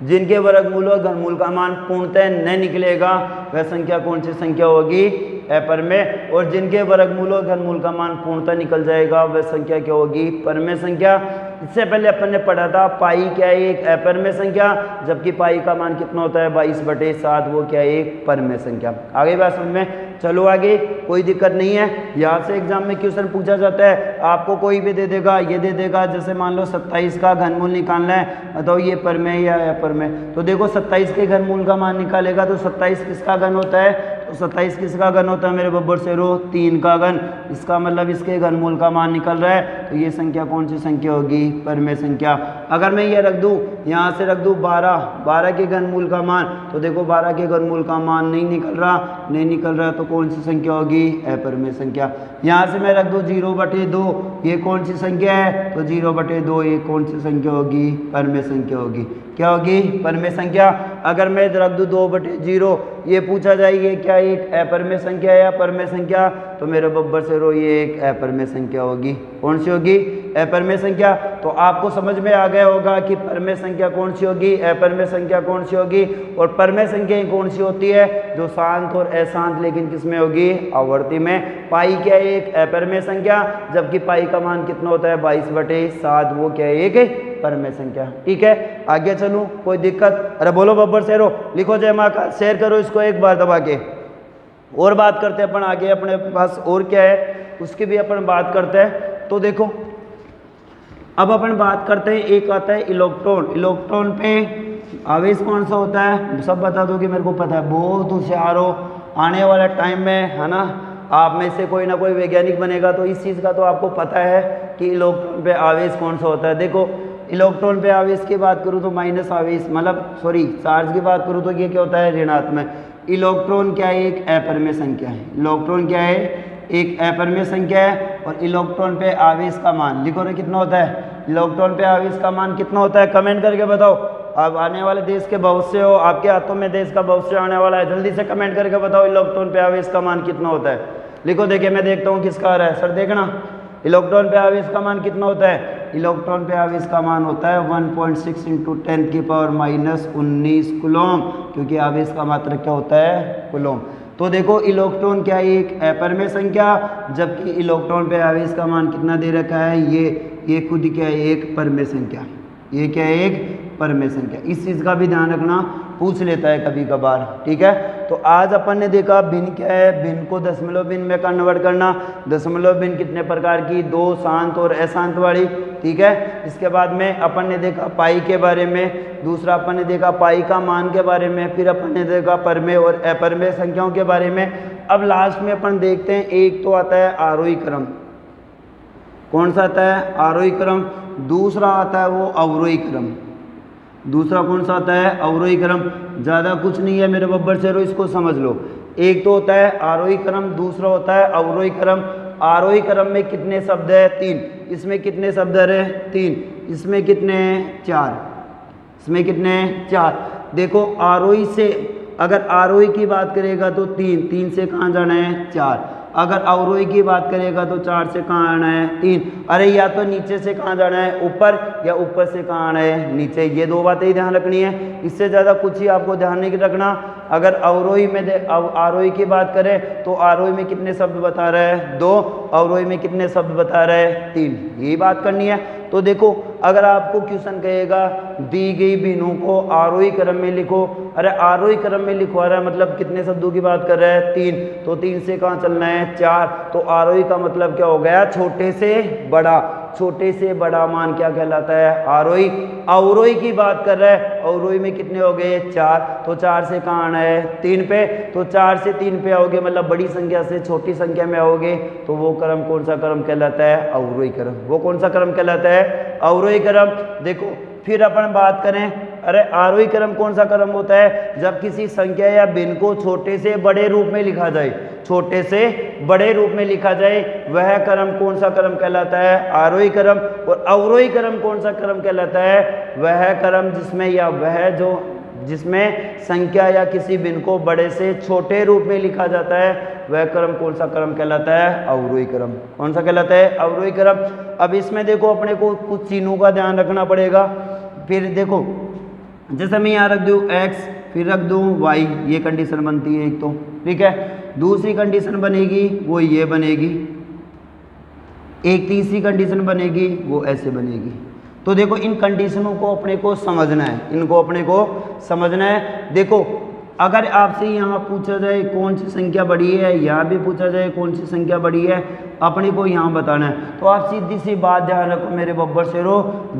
जिनके वर्गमूल और घनमूल का मान पूर्णतः न निकलेगा, वह संख्या कौन सी संख्या होगी, अपरमेय। और जिनके वर्गमूल और घनमूल का मान पूर्णतः निकल जाएगा, वह संख्या क्या होगी, परमेय संख्या। इससे पहले अपन ने पढ़ा था पाई क्या है, एक अपरमेय संख्या, जबकि पाई का मान कितना होता है, 22/7, वो क्या है, एक परमेय संख्या। आगे बात समझ में। चलो आगे, कोई दिक्कत नहीं है। यहाँ से एग्जाम में क्वेश्चन पूछा जाता है, आपको कोई भी दे देगा, ये दे देगा, जैसे मान लो 27 का घनमूल निकालना है, बताओ ये परमेय या अपरमेय। तो देखो 27 के घनमूल का मान निकालेगा, तो 27 किसका घन होता है, तो 27 किसका घन होता है मेरे बब्बर शेरों, 3 का घन। इसका मतलब इसके घनमूल का मान निकल रहा है, तो ये संख्या कौन सी संख्या होगी, परमेय संख्या। अगर मैं ये रख दूं यहाँ से रख दूँ 12, 12 के घनमूल का मान, तो देखो 12 के घनमूल का मान नहीं निकल रहा, तो कौन सी संख्या होगी? अपरिमेय संख्या। यहाँ से मैं रख दूँ 0/2, ये कौन सी संख्या है? तो 0/2 ये कौन सी संख्या होगी? परिमेय संख्या होगी। क्या होगी? परिमेय संख्या। अगर मैं रख दूँ 2/0, ये पूछा जाए ये क्या एक अपरिमेय संख्या है या परिमेय संख्या? तो मेरे बब्बर से रो ये एक अपरिमेय संख्या होगी। कौन सी होगी? अपरिमेय संख्या। तो आपको समझ में आ गया होगा कि परिमेय संख्या कौन सी होगी, अपरिमेय संख्या कौन सी होगी, और परिमेय संख्या कौन सी होती है? जो शांत और अशांत लेकिन किस में होगी? आवर्ती में। पाई क्या है? एक अपरिमेय संख्या, जबकि पाई का मान कितना होता है? 22/7, वो क्या है? एक परिमेय संख्या। ठीक है, आगे चलूं? कोई दिक्कत? अरे बोलो बब्बर शेरो, लिखो जय माँ का, शेयर करो इसको एक बार दबा के। और बात करते हैं अपन आगे, अपने पास और क्या है उसकी भी अपन बात करते हैं। तो देखो अब अपन बात करते हैं, एक आता है इलेक्ट्रॉन। इलेक्ट्रॉन पे आवेश कौन सा होता है? सब बता दो कि मेरे को पता है, बहुत होशियार हो। आने वाला टाइम में है ना, आप में से कोई ना कोई वैज्ञानिक बनेगा, तो इस चीज़ का तो आपको पता है कि इलेक्ट्रॉन पे आवेश कौन सा होता है। देखो इलेक्ट्रॉन पे आवेश की बात करूँ तो माइनस आवेश, मतलब सॉरी चार्ज की बात करूँ तो ये क्या होता है? ऋणात्मक। इलेक्ट्रॉन क्या है? एक अपरिमेय संख्या है। इलेक्ट्रॉन क्या है? एक अपरिमेय संख्या है। और इलेक्ट्रॉन पे आवेश का मान लिखो रे, कितना होता है? इलेक्ट्रॉन पे आवेश का मान कितना होता है? कमेंट करके बताओ। अब आने वाले देश के भविष्य हो, आपके हाथों में देश का भविष्य आने वाला है, जल्दी से कमेंट करके बताओ इलेक्ट्रॉन पे आवेश का मान कितना होता है। लिखो, देखिए मैं देखता हूँ किसका आ रहा है। सर देखना, इलेक्ट्रॉन पे आवेश का मान कितना होता है? इलेक्ट्रॉन पे आवेश का मान होता है 1.6 × 10⁻⁻19 कूलम, क्योंकि आवेश का मात्रक क्या होता है? कूलम। तो देखो इलेक्ट्रॉन क्या है? एक अपरिमेय संख्या, जबकि इलेक्ट्रॉन पे आवेश का मान कितना दे रखा है? ये खुद क्या है? एक परिमेय संख्या। ये क्या है? एक परिमेय संख्या। इस चीज़ का भी ध्यान रखना, पूछ लेता है कभी कभार। ठीक है, तो आज अपन ने देखा भिन्न क्या है, भिन्न को दशमलव भिन्न में कन्वर्ट करना। दशमलव भिन्न कितने प्रकार की? 2 शांत और अशांत वाली। ठीक है, इसके बाद में अपन ने देखा पाई के बारे में, दूसरा अपन ने देखा पाई का मान के बारे में, फिर अपन ने देखा परिमेय और अपरिमेय संख्याओं के बारे में। अब लास्ट में अपन देखते हैं, एक तो आता है आरोही क्रम। कौन सा आता है? आरोही क्रम। दूसरा आता है वो अवरोही क्रम। दूसरा कौन सा आता है? अवरोही क्रम। ज़्यादा कुछ नहीं है मेरे बब्बर शेरो, इसको समझ लो। एक तो होता है आरोही क्रम, दूसरा होता है अवरोही क्रम। आरोही क्रम में कितने शब्द है? 3। इसमें कितने शब्द है? 3। इसमें कितने? 4। इसमें कितने? 4। देखो आरोही से, अगर आरोही की बात करेगा तो 3, 3 से कहाँ जाना है? 4। अगर अवरोही की बात करेगा तो 4 से कहाँ आना है? 3। अरे या तो नीचे से कहाँ जाना है? ऊपर, या ऊपर से कहाँ आना है? नीचे। ये 2 बातें ही ध्यान रखनी है, इससे ज़्यादा कुछ ही आपको ध्यान नहीं रखना। अगर अवरोही में आरोही की बात करें तो आरोही में कितने शब्द बता रहा है? 2। अवरोही में कितने शब्द बता रहा है? 3। यही बात करनी है। तो देखो अगर आपको क्वेश्चन कहेगा दी गई भिन्नों को आरोही क्रम में लिखो, अरे आरोही क्रम में लिखवा रहा है मतलब कितने शब्दों की बात कर रहा है? 3। तो 3 से कहाँ चलना है? 4। तो आरोही का मतलब क्या हो गया? छोटे से बड़ा। छोटे से बड़ा मान क्या कहलाता है? आरोही। अवरोही की बात कर रहा है, अवरोही में कितने हो गए? 4। तो 4 से कहाँ आना है? 3 पे। तो 4 से 3 पे आओगे, मतलब बड़ी संख्या से छोटी संख्या में आओगे, तो वो क्रम कौन सा क्रम कहलाता है? अवरोही क्रम। वो कौन सा क्रम कहलाता है? अवरोही क्रम। देखो फिर अपन बात करें, अरे आरोही क्रम कौन सा क्रम होता है? जब किसी संख्या या भिन्न को छोटे से बड़े रूप में लिखा जाए, छोटे से बड़े रूप में लिखा जाए, वह क्रम कौन सा क्रम कहलाता है? आरोही क्रम। और अवरोही क्रम कौन सा क्रम कहलाता है? वह क्रम जिसमें, या वह जो जिसमें संख्या या किसी भिन्न को बड़े से छोटे रूप में लिखा जाता है, वह क्रम कौन सा क्रम कहलाता है? अवरोही क्रम। कौन सा कहलाता है? अवरोही क्रम। अब इसमें देखो अपने को कुछ चिन्हों का ध्यान रखना पड़ेगा। फिर देखो जैसे मैं यहाँ रख दूँ x, फिर रख दूँ y, ये कंडीशन बनती है एक तो। ठीक है, दूसरी कंडीशन बनेगी वो ये बनेगी, एक तीसरी कंडीशन बनेगी वो ऐसे बनेगी। तो देखो इन कंडीशनों को अपने को समझना है, इनको अपने को समझना है। देखो अगर आपसे यहाँ पूछा जाए कौन सी संख्या बड़ी है, यहाँ भी पूछा जाए कौन सी संख्या बड़ी है, अपने को यहाँ बताना है। तो आप सीधी सी बात ध्यान रखो मेरे बब्बर शेरो,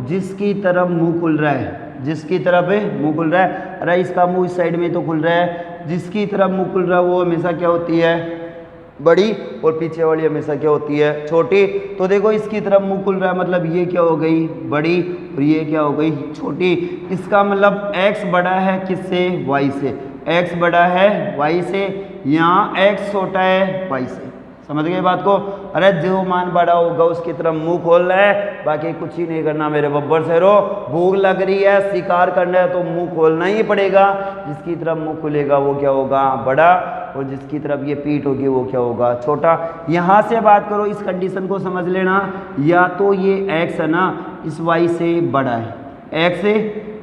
जिसकी तरफ मुंह खुल रहा है, जिसकी तरफ मुंह खुल रहा है, अरे इसका मुंह इस साइड में तो खुल रहा है, जिसकी तरफ मुंह खुल रहा है वो हमेशा क्या होती है? बड़ी, और पीछे वाली हमेशा क्या होती है, छोटी। तो देखो इसकी तरफ मुंह खुल रहा है, मतलब ये क्या हो गई, बड़ी, और ये क्या हो गई, छोटी। इसका मतलब x बड़ा है किससे, y से, x बड़ा है y से, यहाँ x छोटा है y से। समझ गए बात को। अरे जो मान बड़ा होगा उसकी तरफ मुंह खोलना है, बाकी कुछ ही नहीं करना मेरे बब्बर शेरो। भूख लग रही है, शिकार करना है तो मुंह खोलना ही पड़ेगा। जिसकी तरफ मुंह खुलेगा वो क्या होगा, बड़ा, और जिसकी तरफ ये पीठ होगी वो क्या होगा, छोटा। यहाँ से बात करो, इस कंडीशन को समझ लेना, या तो ये x है ना इस y से बड़ा है, x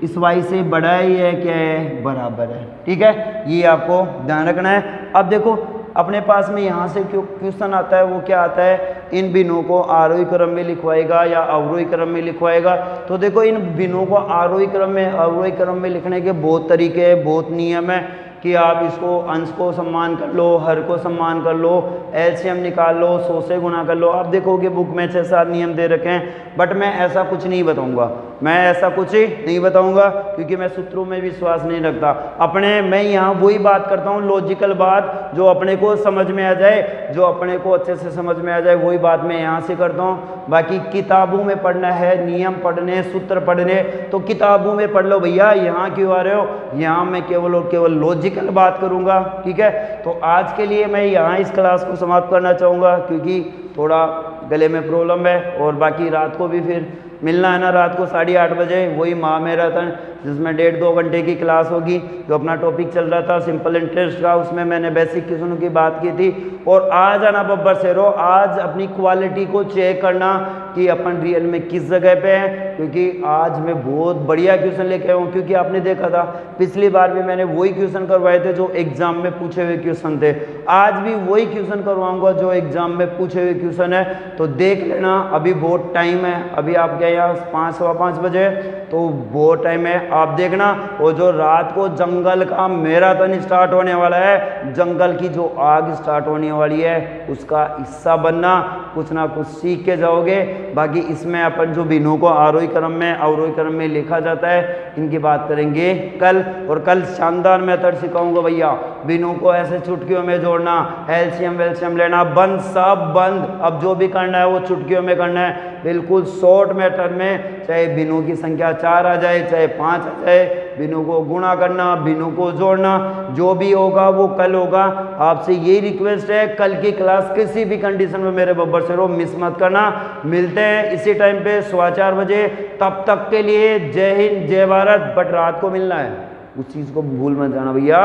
इस y से बड़ा है, ये क्या है, बराबर है। ठीक है, ये आपको ध्यान रखना है। अब देखो अपने पास में यहाँ से क्वेश्चन आता है, वो क्या आता है, इन बिंदुओं को आरोही क्रम में लिखवाएगा या अवरोही क्रम में लिखवाएगा। तो देखो इन बिंदुओं को आरोही क्रम में, अवरोही क्रम में लिखने के बहुत तरीके हैं, बहुत नियम है कि आप इसको अंश को सम्मान कर लो, हर को सम्मान कर लो, एलसीएम निकाल लो, 100 से गुना कर लो। आप देखोगे बुक में 6-7 नियम दे रखे हैं, बट मैं ऐसा कुछ नहीं बताऊंगा, मैं ऐसा कुछ ही नहीं बताऊंगा, क्योंकि मैं सूत्रों में विश्वास नहीं रखता अपने। मैं यहाँ वही बात करता हूँ, लॉजिकल बात, जो अपने को समझ में आ जाए, जो अपने को अच्छे से समझ में आ जाए, वही बात मैं यहाँ से करता हूँ। बाकी किताबों में पढ़ना है, नियम पढ़ने, सूत्र पढ़ने, तो किताबों में पढ़ लो भैया, यहाँ क्यों आ रहे हो, यहाँ मैं केवल और केवल लॉजिकल बात करूँगा। ठीक है, तो आज के लिए मैं यहाँ इस क्लास को समाप्त करना चाहूँगा, क्योंकि थोड़ा गले में प्रॉब्लम है, और बाकी रात को भी फिर मिलना है ना, रात को 8:30 बजे वही महामैराथन, जिसमें 1.5-2 घंटे की क्लास होगी। जो अपना टॉपिक चल रहा था सिंपल इंटरेस्ट का, उसमें मैंने बेसिक क्वेश्चनों की बात की थी। और आज आना बब्बर शेरो, आज अपनी क्वालिटी को चेक करना कि अपन रियल में किस जगह पे हैं, क्योंकि आज मैं बहुत बढ़िया क्वेश्चन लेके आया हूँ। क्योंकि आपने देखा था पिछली बार भी मैंने वही क्वेश्चन करवाए थे जो एग्जाम में पूछे हुए क्वेश्चन थे, आज भी वही क्वेश्चन करवाऊंगा जो एग्जाम में पूछे हुए क्वेश्चन है। तो देख लेना, अभी बहुत टाइम है, अभी आप गए यहाँ 5-5:15 बजे, तो बहुत टाइम है, आप देखना। और जो रात को जंगल का मैराथन स्टार्ट होने वाला है, जंगल की जो आग स्टार्ट होने वाली है, उसका हिस्सा बनना, कुछ ना कुछ सीख के जाओगे। बाकी इसमें अपन जो बिंदुओं को आरोही क्रम में, अवरोही क्रम में लिखा जाता है, इनकी बात करेंगे कल। और कल शानदार मेथड सिखाऊंगा भैया, बिंदुओं को ऐसे चुटकियों में जोड़ना, एलसीएम वेलसीएम लेना, बंद, सब बंद। अब जो भी करना है वो चुटकियों में करना है, बिल्कुल शॉर्ट मेथड में। चाहे बिंदुओं की संख्या 4 आ जाए, चाहे 5 आ जाए, बिंदुओं को गुणा करना, बिंदुओं को जोड़ना, जो भी होगा वो कल होगा। आपसे यही रिक्वेस्ट है, कल की क्लास किसी भी कंडीशन में मेरे बब्बर शेरो मिस मत करना। मिलते हैं इसी टाइम पे 4:15 बजे, तब तक के लिए जय हिंद जय भारत। बट रात को मिलना है, उस चीज़ को भूल मत जाना भैया,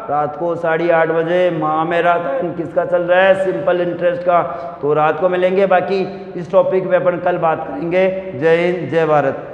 रात को 8:30 बजे महामैराथन किसका चल रहा है, सिंपल इंटरेस्ट का, तो रात को मिलेंगे। बाकी इस टॉपिक पे अपन कल बात करेंगे। जय हिंद जय भारत।